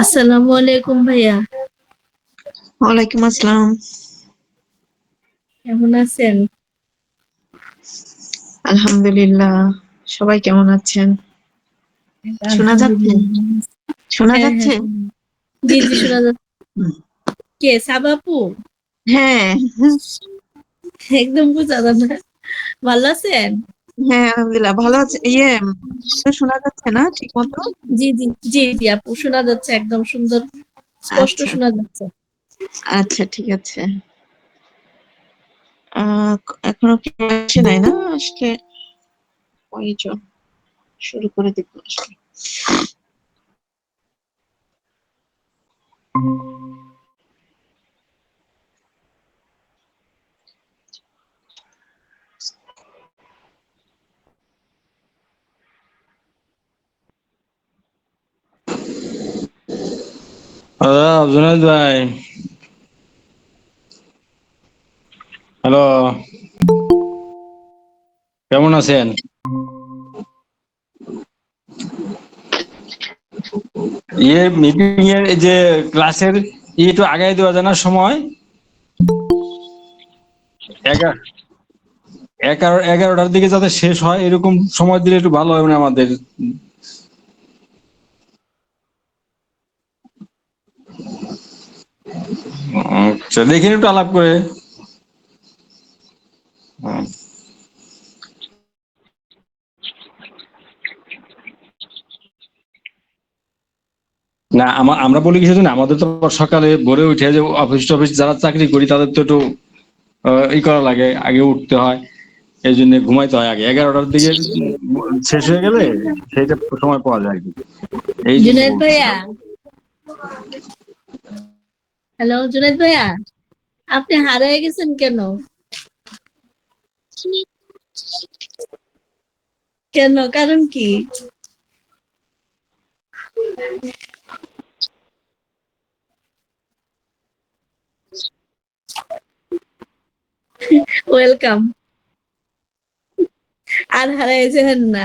আসসালামু আলাইকুম ভাইয়া, ওয়ালাইকুম আসসালাম। কেমন আছেন? আলহামদুলিল্লাহ। সবাই কেমন আছেন? শোনা যাচ্ছে? আলহামদুলিল্লাহ। শোনা হ্যাঁ হ্যাঁ যাচ্ছে? জি জি শোনা যাচ্ছে। কে সাবাপু? হ্যাঁ, একদম বোঝা যাবে না। ভালো আছেন? হ্যাঁ, আলহামদুলিল্লাহ ভালো আছে। শোনা যাচ্ছে না ঠিক মতো? জি জি জি জি আপু শোনা যাচ্ছে, একদম সুন্দর স্পষ্ট আচ্ছা, শোনা যাচ্ছে। আচ্ছা, ঠিক আছে। আহ এখনো কি আসে নাই না? আজকে ওই যে শুরু করে দিব আজকে। জুনাইদ ভাই, হ্যালো, কেমন আছেন? মিটিং এর এই যে ক্লাসের একটু আগাই দেওয়া যায় না সময়? 11টার দিকে যাতে শেষ হয় এরকম সময় দিলে একটু ভালো হবে না আমাদের। আচ্ছা, দেখেন একটু আলাপ করে। না, আমরা বলি কিছু না, আমাদের তো সকালে ভোরে উঠে যে অফিস টফিস যারা চাকরি করি তাদের তো একটু ই করা লাগে, আগে উঠতে হয়, এই জন্য ঘুমাইতে হয় আগে। 11টার দিকে শেষ হয়ে গেলে সেইটা সময় পাওয়া যায় আর কি, এই জন্য জুনাইদ বলছি। ভাইয়া, হ্যালো জুনাইদ ভাইয়া, আপনি হারিয়ে গেছেন কেন? কেন, কারণ কি? ওয়েলকাম। আর হারাইছেন না?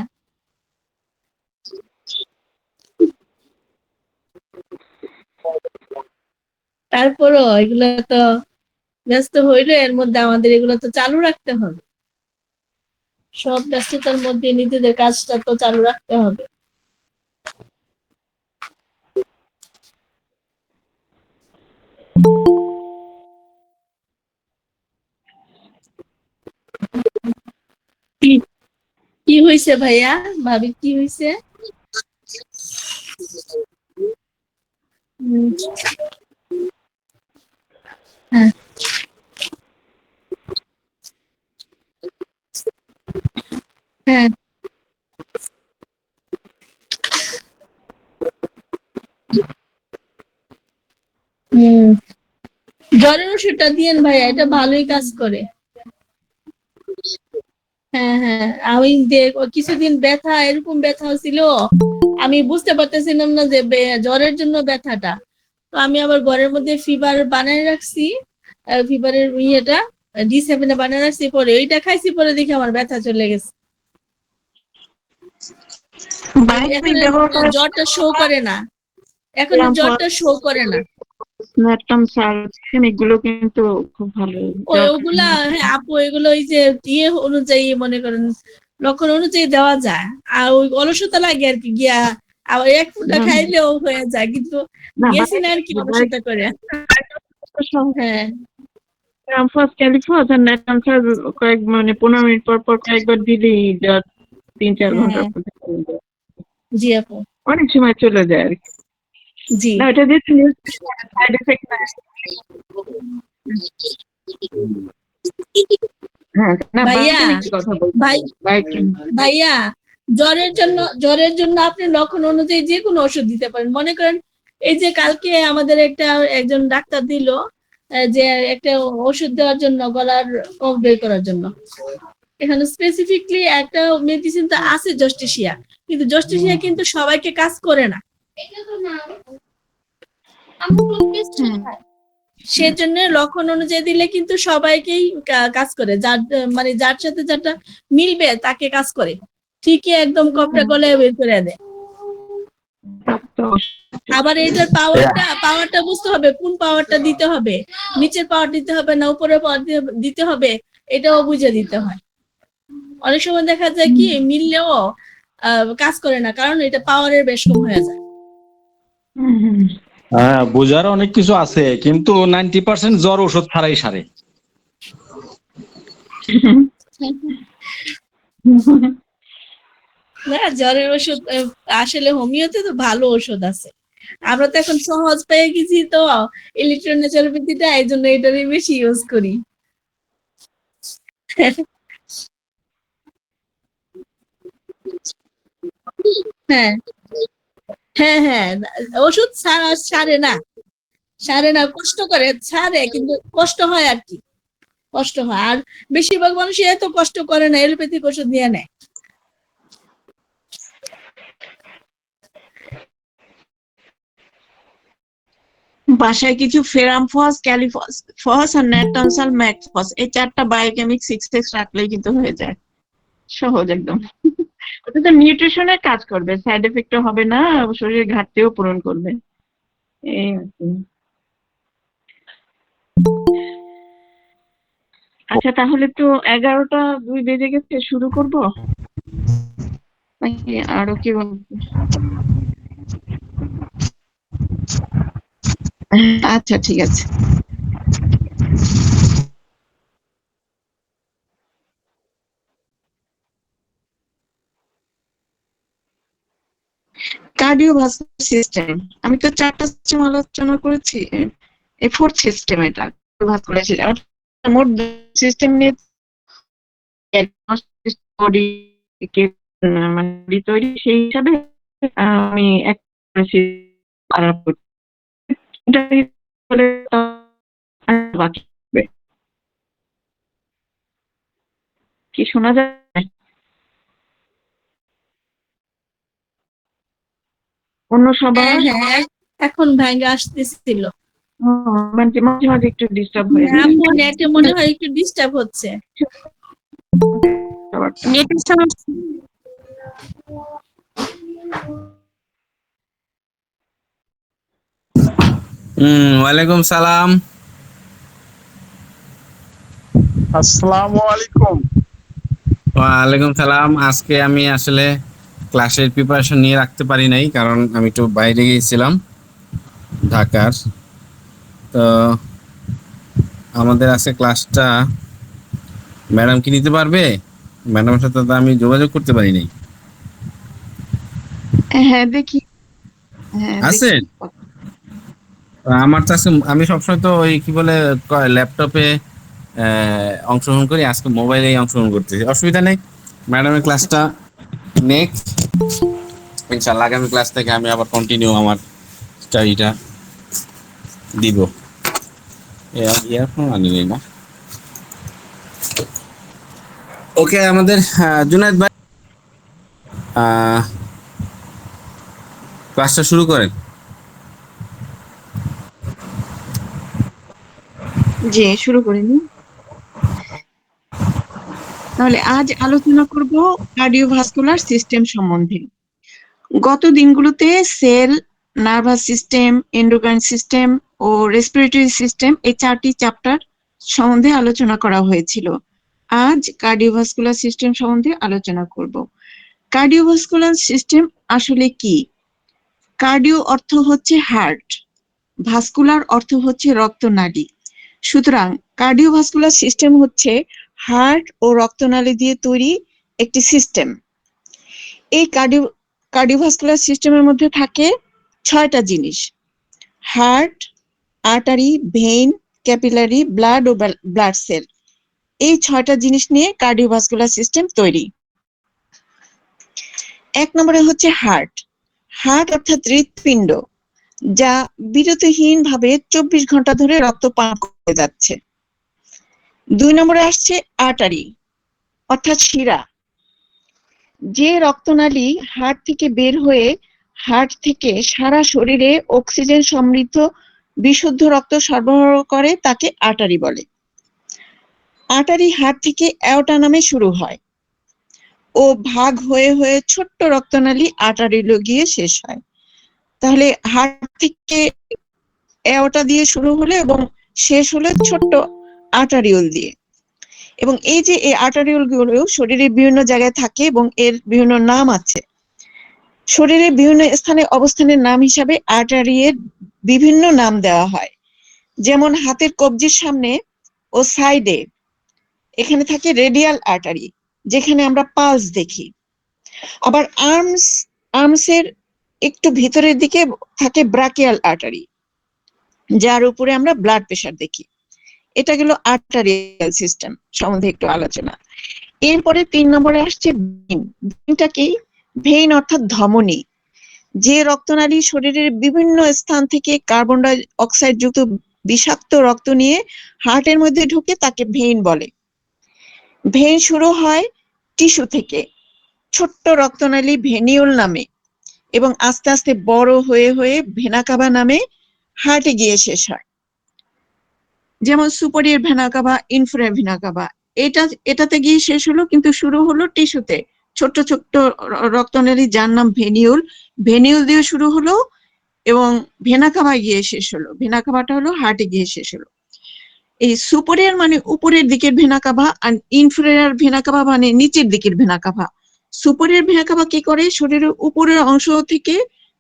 তারপরও এগুলো তো ব্যস্ত হইলে এর মধ্যে আমাদের এগুলো তো চালু রাখতে হবে। সব ব্যস্ততার মধ্যে নিজেদের কাজটা তো চালু রাখতে হবে। কি কি হয়েছে ভাইয়া, ভাবি কি হয়েছে? হ্যাঁ হ্যাঁ হম, জ্বরের ওষুধটা দিয়েন ভাইয়া, এটা ভালোই কাজ করে। হ্যাঁ হ্যাঁ, আমি যে কিছুদিন ব্যথা, এরকম ব্যথা ছিল, আমি বুঝতে পারতেছিলাম না যে জ্বরের জন্য ব্যথাটা। তো আমি আবার ঘরের মধ্যে ফিভার বানায় রাখছি, ফিভারের ইয়েটা D7 বানায় রাখছি, পরে ওইটা খাইছি, পরে দেখি আমার ব্যথা চলে গেছে। এখন আর ব্যবহার করে জ্বরটা শো করে না, এখন আর জ্বরটা শো করে না। এগুলো কিন্তু খুব ভালো। ওগুলা হ্যাঁ আপু, এগুলো ওই যে ইয়ে অনুযায়ী মনে করেন, লক্ষণ অনুযায়ী দেওয়া যায়। আর ওই অলসতা লাগে আর কি, গিয়া আবার এক ফুটা খাইলেও হয়ে যায়, কিন্তু না, গেছি না আর কি অলসতা করে। হ্যাঁ ক্যালিফস আর ন্যাটামসার কয়েক 15 মিনিট পর পর কয়েকবার দিলেই 3-4 ঘন্টার হ্যাঁ মধ্যে চলে যায়। জি আপু অনেক সময় চলে যায় আর কি। জি। না, এটা যে সাইড এফেক্ট না। হ্যাঁ, না, ভাইয়া বায়োকেমিক কথা বলছি। ভাই বায়োকেমিক। ভাইয়া, জ্বরের জন্য আপনি লক্ষণ অনুযায়ী যে কোনো ওষুধ দিতে পারেন। মনে করেন এই যে কালকে আমাদের একজন ডাক্তার দিল যে একটা ওষুধ দেওয়ার জন্য, গলার কফ বের করার জন্য। এখানে স্পেসিফিকলি একটা মেডিসিন তো আছে জস্টিসিয়া, কিন্তু জস্টিসিয়া কিন্তু সবাইকে কাজ করে না। সেজন্য লক্ষণ অনুযায়ী দিলে কিন্তু সবাইকেই কাজ করে, যার মানে যার সাথে যারটা মিলবে তাকে কাজ করে, ঠিকই একদম কপটা গলায় বের করে দেয়। তো আবার এটার পাওয়ারটা বুঝতে হবে, কোন পাওয়ারটা দিতে হবে, নিচের পাওয়ার দিতে হবে না উপরের পাওয়ার দিতে হবে, এটাও বুঝে দিতে হয়। অনেক সময় দেখা যায় কি মিললেও কাজ করে না, কারণ এটা পাওয়ারের বেশ কম হয়ে যায়। হ্যাঁ, বোঝার অনেক কিছু আছে, কিন্তু 90% জ্বর ওষুধ ছাড়াই সারে। না, জ্বরের ওষুধ আসলে হোমিওতে তো ভালো ওষুধ আছে। আমরা তো এখন সহজ পেয়ে গেছি, তো ইলেকট্রোনেচারোপ্যাথিটা, এই জন্য এটারই বেশি ইউজ করি। হ্যাঁ, হ্যাঁ, হ্যাঁ, ওষুধ সারে না, কষ্ট করে, ছাড়ে কিন্তু কষ্ট হয় আর কি, কষ্ট হয়। আর বেশিরভাগ মানুষই এত কষ্ট করে না, এলোপ্যাথিক ওষুধ নিয়ে নেয়। বাসায় কিছু ফেরামফস, ক্যালিফস আর ন্যাটনসাল ম্যাকফস, এই 4টা বায়োকেমিক 6 রাখলেই কিন্তু হয়ে যায়, সহজ একদম। ওটা তো নিউট্রিশনের কাজ করবে, সাইড এফেক্টও হবে না, শরীরের ঘাটতিও পূরণ করবে, এই আর কি। আচ্ছা, তাহলে তো 11টা 2 বেজে গেছে, শুরু করব নাকি আরো কি বলবো? আচ্ছা, ঠিক আছে। কার্ডিওভাস্কুলার সিস্টেম, আমি তো 4টা সিস্টেম আলোচনা করেছি, এই 4th সিস্টেম এটা কার্ডিওভাস্কুলার সিস্টেম। মোট সিস্টেম নিয়ে বডি মানে তৈরি, সেই হিসাবে আমি এক আলাপ করছি। বাকি কি শোনা যায়? অন্য সবার হ্যাঁ, এখন ভাঙ্গা আসতেছিল। মাঝে মাঝে একটু ডিস্টার্ব হয়ে যায়। আপু, নেটে মনে হয় একটু ডিস্টার্ব হচ্ছে। নেটের সমস্যা। ওয়ালাইকুম সালাম। আসসালামু আলাইকুম। ওয়ালাইকুম সালাম। আজকে আমি আসলে ক্লাসের প্রিপারেশন নিয়ে রাখতে পারি নাই, কারণ আমি একটু বাইরে গিয়েছিলাম ঢাকার। তো আমাদের আজকে ক্লাসটা ম্যাডাম কি নিতে পারবে? ম্যাডামের সাথে তো আমি যোগাযোগ করতে পারি নাই। হ্যাঁ, দেখি। হ্যাঁ, আছেন? আমার তো আজকে, আমি সবসময় তো ওই কি বলে ল্যাপটপে অংশগ্রহণ করি, আজকে মোবাইলে অংশগ্রহণ করতেছি। অসুবিধা নেই, ম্যাডামের ক্লাসটা নেক্সট ইনশাআল্লাহ আগামী ক্লাস থেকে আমি আবার কন্টিনিউ আমার স্টাডিটা দিব। ইয়ারফোন আনি নেই না। ওকে, আমাদের জুনায়েদ ভাই ক্লাসটা শুরু করেন। জি, শুরু করিনি। তাহলে আজ আলোচনা করব কার্ডিওভাস্কুলার সিস্টেম সম্বন্ধে। গত দিনগুলোতে cell, nervous system, endocrine system ও রেসপিরেটরি সিস্টেম, এই 4টি চ্যাপ্টার সম্বন্ধে আলোচনা করা হয়েছিল। আজ কার্ডিওভাস্কুলার সিস্টেম সম্বন্ধে আলোচনা করব। কার্ডিওভাস্কুলার সিস্টেম আসলে কি? কার্ডিও অর্থ হচ্ছে হার্ট, ভাস্কুলার অর্থ হচ্ছে রক্তনালী। সুতরাং কার্ডিওভাস্কুলার সিস্টেম হচ্ছে হার্ট ও রক্তনালী দিয়ে তৈরি একটি সিস্টেম। এই কার্ডিওভাস্কুলার সিস্টেমের মধ্যে থাকে 6টা জিনিস: heart, artery, vein, capillary, blood ও ব্লাড সেল। এই 6টা জিনিস নিয়ে কার্ডিওভাস্কুলার সিস্টেম তৈরি। 1 নম্বরে হচ্ছে হার্ট। হার্ট অর্থাৎ হৃৎপিণ্ড, যা বিরতিহীন ভাবে 24 ঘন্টা ধরে রক্ত পান করে যাচ্ছে। 2 নম্বরে আসছে আর্টারি অর্থাৎ শিরা, যে রক্তনালী হার্ট থেকে বের হয়ে হার্ট থেকে সারা শরীরে অক্সিজেন সমৃদ্ধ বিশুদ্ধ রক্ত সরবরাহ করে, তাকে আর্টারি বলে। আর্টারি হার্ট থেকে অ্যাওর্টা নামে শুরু হয় ও ভাগ হয়ে হয়ে ছোট্ট রক্তনালী আর্টারিলে গিয়ে শেষ হয়। তাহলে হার্ট থেকে এওটা দিয়ে শুরু হলো এবং শেষ হলো ছোট্ট আর্টারিওল দিয়ে। এবং এই যে এই আর্টারিওল গুলো শরীরের বিভিন্ন জায়গায় থাকে এবং এর বিভিন্ন নাম আছে। শরীরের বিভিন্ন স্থানে অবস্থানের নাম হিসাবে আর্টারিয়ের বিভিন্ন নাম দেওয়া হয়। যেমন হাতের কবজির সামনে ও সাইডে এখানে থাকে রেডিয়াল আর্টারি, যেখানে আমরা পালস দেখি। আবার আর্মসের একটু ভিতরের দিকে থাকে ব্রাকিয়াল আর্টারি, যার উপরে আমরা ব্লাড প্রেশার দেখি। এটা গেল আর্টারিয়াল সিস্টেম সম্বন্ধে একটু আলোচনা। এরপরে 3 নম্বরে আসছে ভেইন। ভেইনটা কি? ভেইন অর্থাৎ ধমনী। যে রক্তনালী শরীরের বিভিন্ন স্থান থেকে কার্বন ডাই অক্সাইড যুক্ত বিষাক্ত রক্ত নিয়ে হার্টের মধ্যে ঢুকে তাকে ভেইন বলে। ভেইন শুরু হয় টিস্যু থেকে, ছোট্ট রক্তনালী ভেনিউল নামে, এবং আস্তে আস্তে বড় হয়ে হয়ে ভেনা কাভা নামে হার্টে গিয়ে শেষ হয়। যেমন superior vena CAVA, inferior vena CAVA, এটাতে গিয়ে শেষ হলো, কিন্তু শুরু হলো টিস্যুতে, ছোট্ট ছোট্ট রক্তনালী যার নাম ভেনিউল। ভেনিউল দিয়ে শুরু হলো এবং ভেনা কাভায় গিয়ে শেষ হলো। ভেনা কাভাটা হলো হার্টে গিয়ে শেষ হলো। এই সুপেরিয়র মানে উপরের দিকের ভেনা কাভা, আর ইনফেরিয়র ভেনা কাভা মানে নিচের দিকের vena CAVA. Superior vena CAVA কি করে? শরীরের উপরের অংশ থেকে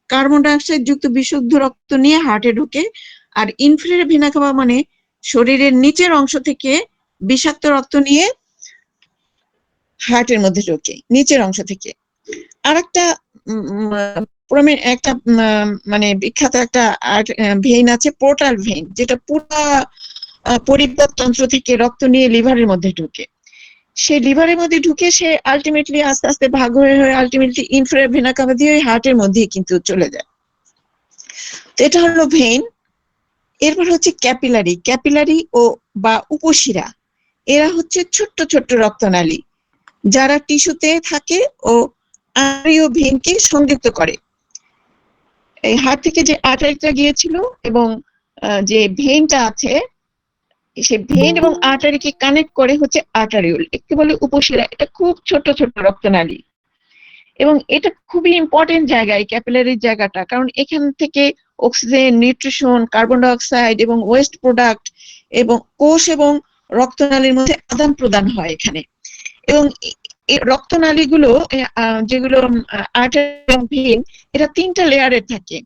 কার্বন ডাই অক্সাইড যুক্ত বিশুদ্ধ রক্ত নিয়ে হার্টে ঢুকে। আর ইনফেরিয়র ভেনা কাভা মানে শরীরের নিচের অংশ থেকে বিষাক্ত রক্ত নিয়ে হার্টের মধ্যে ঢোকে, নিচের অংশ থেকে। আর একটা মানে বিখ্যাত একটা ভেইন আছে, পোর্টাল ভেইন, যেটা পুরা পরিপাকতন্ত্র থেকে রক্ত নিয়ে লিভারের মধ্যে ঢুকে। সে লিভারের মধ্যে ঢুকে সে আলটিমেটলি আস্তে আস্তে ভাগ হয়ে হয়ে আলটিমেটলি ইনফেরিয়র ভেনা কাভা দিয়ে হার্টের মধ্যে কিন্তু চলে যায়। তো এটা হলো ভেইন। এরপর হচ্ছে ক্যাপিলারি। ক্যাপিলারি ও বা উপশিরা, এরা হচ্ছে ছোট্ট ছোট্ট রক্তনালী যারা টিস্যুতে থাকে ও আর্টারি ও ভেইনকে সংযুক্ত করে। এই হার্ট থেকে যে আর্টারিটা গিয়েছিল এবং যে ভেইনটা আছে, সে ভেইন এবং আর্টারিকে কানেক্ট করে হচ্ছে আর্টারিওল, একটু বলে উপশিরা। এটা খুব ছোট ছোট রক্তনালী এবং এটা খুবই ইম্পর্টেন্ট জায়গা, এই ক্যাপিলারির জায়গাটা, কারণ এখান থেকে oxygen, nutrition, carbon die oxide এবং ওয়েস্ট প্রোডাক্ট এবং কোষ এবং রক্তনালীর মধ্যে আদান প্রদান হয় এখানে। এবং রক্তনালীগুলো যেগুলো আর্টারি এবং ভেইন, এটা 3টা লেয়ারের থাকে,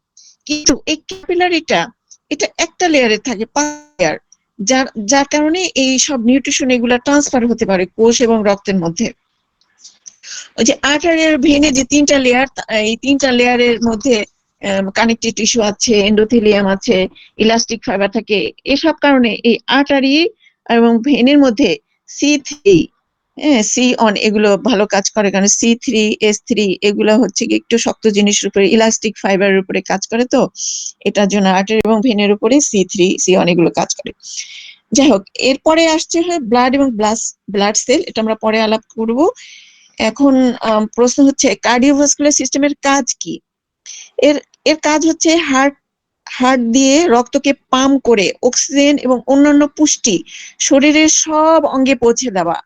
কিন্তু এই ক্যাপিলারিটা এটা একটা লেয়ারের থাকে, 5 লেয়ার, যার কারণে এই সব নিউট্রিশন এগুলা ট্রান্সফার হতে পারে কোষ এবং রক্তের মধ্যে। ওই যে আর্টারি আর ভেইনে যে 3টা লেয়ার, এই 3টা লেয়ারের মধ্যে কানেকটিভ টিস্যু আছে, এন্ডোথেলিয়াম আছে, ইলাস্টিক ফাইবার থাকে। এসব কারণে এই আর্টারি এবং ভেইনের মধ্যে C3, C1 এগুলো ভালো কাজ করে, কারণ C3, S3 এগুলো হচ্ছে কি একটু শক্ত জিনিসের উপরে, ইলাস্টিক ফাইবারের উপরে কাজ করে। তো এটার জন্য আর্টারি এবং ভেইনের উপরে C3, C1 এগুলো কাজ করে। যাই হোক, এরপরে আসছে ব্লাড এবং ব্লাড সেল, এটা আমরা পরে আলাপ করব। এখন প্রশ্ন হচ্ছে কার্ডিওভাস্কুলার সিস্টেমের কাজ কি? এর কাজ হচ্ছে হার্ট দিয়ে রক্তকে পাম্প করে অক্সিজেন এবং অন্যান্য পুষ্টি শরীরের সব অঙ্গে পৌঁছে দেওয়া,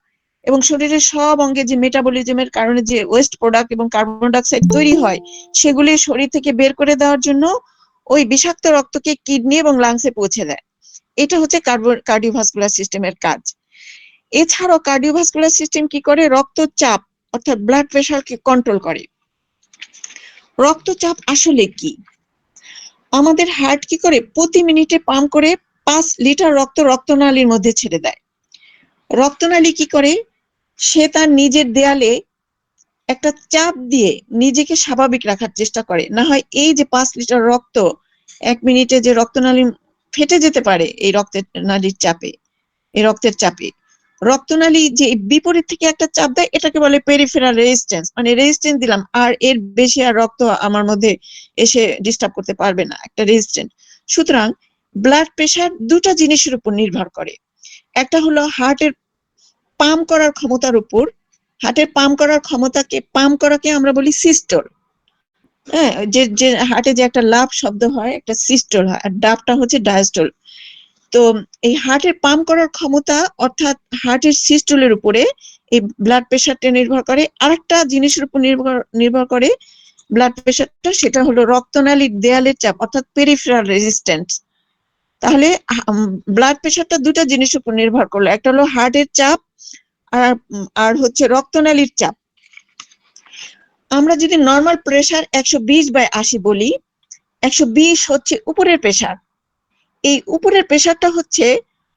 এবং শরীরের সব অঙ্গে যে মেটাবলিজমের কারণে যে ওয়েস্ট প্রোডাক্ট এবং কার্বন ডাই অক্সাইড তৈরি হয়, সেগুলি শরীর থেকে বের করে দেওয়ার জন্য ওই বিষাক্ত রক্তকে কিডনি এবং লাংসে পৌঁছে দেয়। এটা হচ্ছে কার্ডিওভাস্কুলার সিস্টেমের কাজ। এছাড়াও কার্ডিওভাস্কুলার সিস্টেম কি করে? রক্তচাপ অর্থাৎ ব্লাড প্রেশারকে কন্ট্রোল করে। রক্তচাপ আসলে কি? আমাদের হার্ট কি করে? প্রতি মিনিটে পাম্প করে 5 লিটার রক্ত রক্তনালীর মধ্যে ছেড়ে দেয়। রক্তনালী কি করে? সে তার নিজের দেয়ালে একটা চাপ দিয়ে নিজেকে স্বাভাবিক রাখার চেষ্টা করে, না হয় এই যে 5 লিটার রক্ত 1 মিনিটে যে রক্তনালী ফেটে যেতে পারে এই রক্তের চাপে। রক্তনালী যে বিপরীত থেকে একটা চাপ দেয়, এটাকে বলে পেরিফেরাল রেজিস্ট্যান্স, মানে রেজিস্ট্যান্স দিলাম, আর এর বেশি আর রক্ত আমার মধ্যে এসে ডিস্টার্ব করতে পারবে না, একটা রেজিস্ট্যান্স। সুতরাং ব্লাড প্রেশার 2টা জিনিসের উপর নির্ভর করে। একটা হলো হার্টের পাম্প করার ক্ষমতার উপর। হার্টের পাম্প করার ক্ষমতাকে, পাম্প করাকে আমরা বলি সিস্টোল। হ্যাঁ, যে হার্টে যে একটা লাফ শব্দ হয়, একটা সিস্টোল হয়, আর ডাবটা হচ্ছে ডায়াস্টোল। তো এই হার্টের পাম্প করার ক্ষমতা অর্থাৎ হার্টের সিস্টোলের উপরে এই ব্লাড প্রেশারটা নির্ভর করে। আরেকটা জিনিসের উপর নির্ভর করে, ব্লাড প্রেশারটা, সেটা হলো রক্তনালীর দেয়ালের চাপ অর্থাৎ পেরিফেরাল রেজিস্ট্যান্স। তাহলে ব্লাড প্রেশারটা দুটো জিনিসের উপর নির্ভর করলো, একটা হলো হার্টের চাপ আর হচ্ছে রক্তনালীর চাপ। আমরা যদি নর্মাল প্রেশার 120/80 বলি, 120 হচ্ছে উপরের প্রেশার। এই উপরের প্রেশারটা হচ্ছে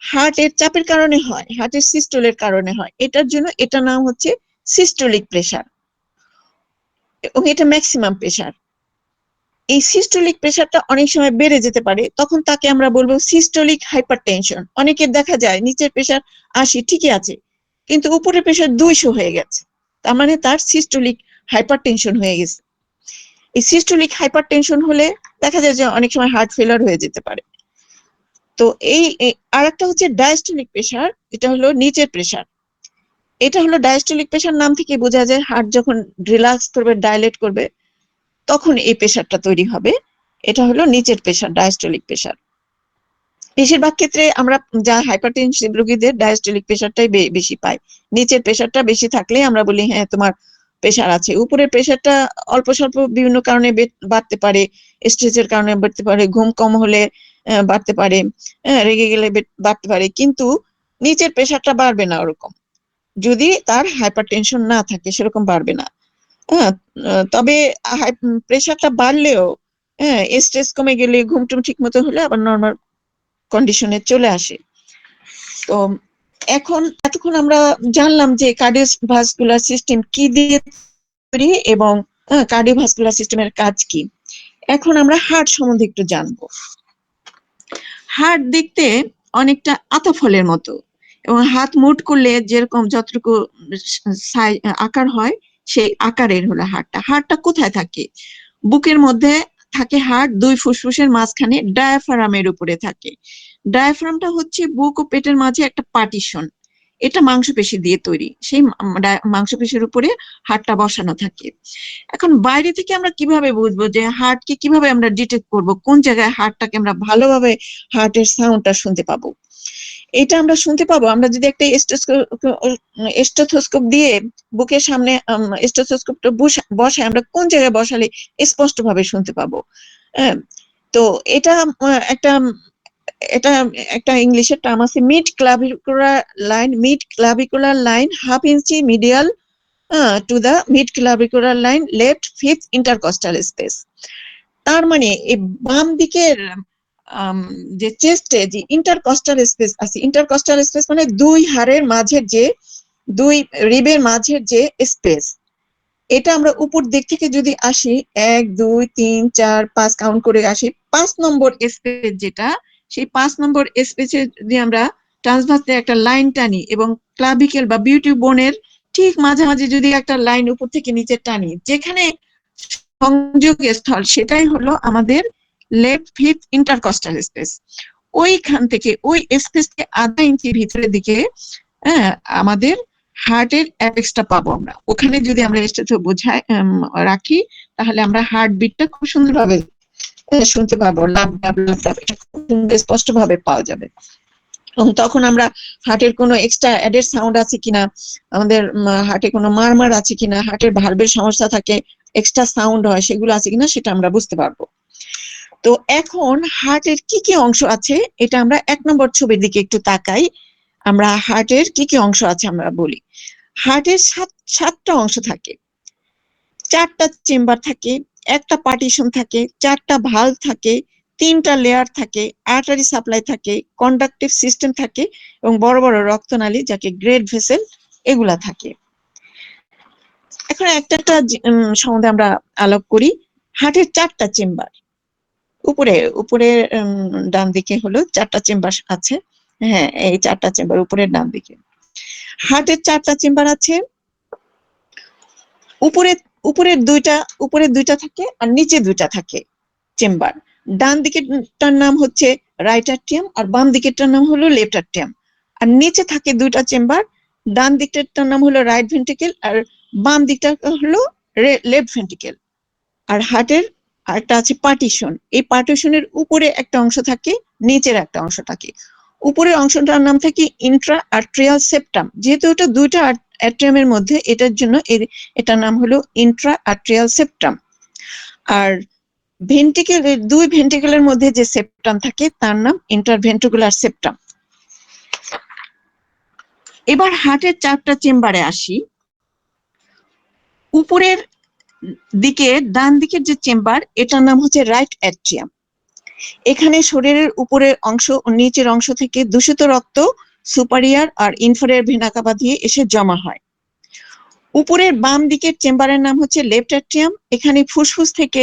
হার্টের চাপের কারণে হয়, হার্টের সিস্টোলের কারণে হয়, এটার জন্য এটা নাম হচ্ছে সিস্টোলিক প্রেশার, এবং এটা ম্যাক্সিমাম প্রেশার। এই সিস্টোলিক প্রেশারটা অনেক সময় বেড়ে যেতে পারে, তখন তাকে আমরা বলবো সিস্টোলিক হাইপারটেনশন। অনেকের দেখা যায় নিচের প্রেশার 80 ঠিকই আছে, কিন্তু উপরের প্রেশার 200 হয়ে গেছে, তার মানে তার সিস্টোলিক হাইপারটেনশন হয়ে গেছে। এই সিস্টোলিক হাইপারটেনশন হলে দেখা যায় যে অনেক সময় হার্ট ফেলার হয়ে যেতে পারে। তো এই আরেকটা হচ্ছে ডায়াস্টোলিক প্রেশার, এটা হলো নিচের প্রেশার। এটা হলো ডায়াস্টোলিক প্রেশার নাম থেকে বোঝা যায় হার্ট যখন রিল্যাক্স করবে, ডাইলেট করবে, তখন এই প্রেশারটা তৈরি হবে। এটা হলো নিচের প্রেশার, ডায়াস্টোলিক প্রেশার। বেশিরভাগ ক্ষেত্রে আমরা যা হাইপারটেনসিভ রোগীদের ডায়াস্টোলিক প্রেশারটাই বেশি পাই। নিচের প্রেশারটা বেশি থাকলে আমরা বলি হ্যাঁ তোমার প্রেশার আছে। উপরের প্রেশারটা অল্প স্বল্প বিভিন্ন কারণে বাড়তে পারে, স্ট্রেসের কারণে বাড়তে পারে, ঘুম কম হলে বাড়তে পারে, রেগে গেলে বাড়তে পারে, কিন্তু নিচের প্রেশারটা বাড়বে না ওরকম, যদি তার হাইপারটেনশন না থাকে সেরকম বাড়বে না। হ্যাঁ, তবে প্রেশারটা বাড়লেও স্ট্রেস কমে গেলে, ঘুম টুম ঠিক মতো হলে আবার নর্মাল কন্ডিশনে চলে আসে। তো এখন এতক্ষণ আমরা জানলাম যে কার্ডিওভাস্কুলার সিস্টেম কি দিয়ে তৈরি এবং কার্ডিওভাস্কুলার সিস্টেমের কাজ কি। এখন আমরা হার্ট সম্বন্ধে একটু জানবো। হার্ট দেখতে অনেকটা আতা ফলের মতো, এবং হাত মুট করলে যেরকম যতটুকু আকার হয় সেই আকারের হলো হাড়টা। হাড়টা কোথায় থাকে? বুকের মধ্যে থাকে হাড়, দুই ফুসফুসের মাঝখানে ডায়াফ্রামের উপরে থাকে। ডায়াফ্রামটা হচ্ছে বুক ও পেটের মাঝে একটা পার্টিশন, এটা মাংসপেশি দিয়ে তৈরি। সেই মাংসপেশির উপরে হাড়টা বসানো থাকে। এখন বাইরে থেকে আমরা কিভাবে বুঝবো যে হার্টকে কিভাবে আমরা ডিটেক্ট করব, কোন জায়গায় হার্টটাকে আমরা ভালোভাবে হার্টের সাউন্ডটা শুনতে পাবো? এটা আমরা শুনতে পাবো আমরা যদি একটা স্টেথোস্কোপ দিয়ে বুকের সামনে স্টেথোস্কোপটা বসাই, আমরা কোন জায়গায় বসালে স্পষ্ট ভাবে শুনতে পাবো। তো এটা এটা একটা ইংলিশের টার্ম আছে, mid clavicular line half inch medial to the mid clavicular line left fifth intercostal space. তার মানে এই বাম দিকের যে চেস্টে যে ইন্টারকস্টাল স্পেস আছে, ইন্টারকস্টাল স্পেস মানে দুই হাড়ের মাঝের যে, দুই রিবের মাঝের যে স্পেস, এটা আমরা উপর দিক থেকে যদি আসি 1 2 3 4 5 কাউন্ট করে আসি, 5 নম্বর স্পেস যেটা, সেই 5 নম্বর স্পেসে যদি আমরা ট্রান্সভার্সে একটা লাইন টানি এবং ক্লাভিকেল বা বিউটি বোনের ঠিক মাঝামাঝি যদি একটা লাইন উপর থেকে নিচে টানি, যেখানে সংযোগ স্থল সেটাই হলো আমাদের লেফট ফিফথ ইন্টারকস্টাল স্পেস। ওইখান থেকে ওই স্পেস থেকে আধা ইঞ্চি ভিতরের দিকে আমাদের হার্টের অ্যাপেক্সটা পাবো আমরা। ওখানে যদি আমরা স্টেথো বোঝাই রাখি, তাহলে আমরা হার্ট বিটটা খুব সুন্দরভাবে শুনতে পাবো, স্পষ্ট ভাবে পাওয়া যাবে। এবং তখন আমরা হার্টের কোনো এক্সট্রা অ্যাডেড সাউন্ড আছে কিনা, আমাদের হার্টে কোনো মারমার আছে কিনা, হার্টের ভালভের সমস্যা থাকে, এক্সট্রা সাউন্ড হয়, সেগুলো আছে কিনা সেটা আমরা বুঝতে পারবো। তো এখন হার্টের কি কি অংশ আছে এটা আমরা 1 নম্বর ছবির দিকে একটু তাকাই। আমরা হার্টের কি কি অংশ আছে আমরা বলি। হার্টের 7টা অংশ থাকে, 4টা চেম্বার থাকে, একটা পার্টিশন থাকে, 4টা ভালভ থাকে, 3টা লেয়ার থাকে, আর্টারি সাপ্লাই থাকে, কন্ডাকটিভ সিস্টেম থাকে, এবং বড় বড় রক্তনালী যাকে গ্রেড ভেসেল এগুলা থাকে। এখন একটা একটা সম্বন্ধে আমরা আলোক করি। হার্টের 4টা চেম্বার, উপরে উপরে ডান দিকে হলো 4টা চেম্বার আছে। হ্যাঁ, এই 4টা চেম্বার উপরের ডান দিকে। হার্টের 4টা চেম্বার আছে, উপরের দুইটা থাকে আর নিচে 2টা থাকে চেম্বার। ডান দিকেরটার নাম হচ্ছে রাইট আর্টিয়াম আর বাম দিকেরটার নাম হলো লেফট আর্টিয়াম। আর নিচে থাকে 2টা চেম্বার, ডান দিকটার নাম হলো রাইট ভেন্ট্রিকেল আর বাম দিকটা হলো লেফট ভেন্ট্রিকেল। আর হার্টের আরেকটা আছে পার্টিশন, এই পার্টিশনের উপরে একটা অংশ থাকে, নিচের একটা অংশ থাকে। উপরের অংশটার নাম থাকে ইন্ট্রা আর্ট্রিয়াল সেপ্টাম, যেহেতু এটা 2টা আর্টিয়ামের মধ্যে, এটার জন্য এটার নাম হলো ইন্ট্রা আর্ট্রিয়াল সেপ্টাম। আর ভেন্ট্রিকেল, দুই ভেন্ট্রিকেলের মধ্যে যে সেপ্টাম থাকে তার নাম ইন্টারভেন্ট্রিকুলার সেপ্টাম। এবার হার্টের 4টা চেম্বারে আসি। উপরের দিকে ডান দিকের যে চেম্বার, এটার নাম হচ্ছে রাইট অ্যাট্রিয়াম। এখানে শরীরের উপরের অংশ ও নিচের অংশ থেকে দূষিত রক্ত সুপারিয়ার আর ইনফেরিয়র ভেনা কাভা দিয়ে এসে জমা হয়। উপরের বাম দিকের চেম্বারের নাম হচ্ছে লেফট অ্যাট্রিয়াম। এখানে ফুসফুস থেকে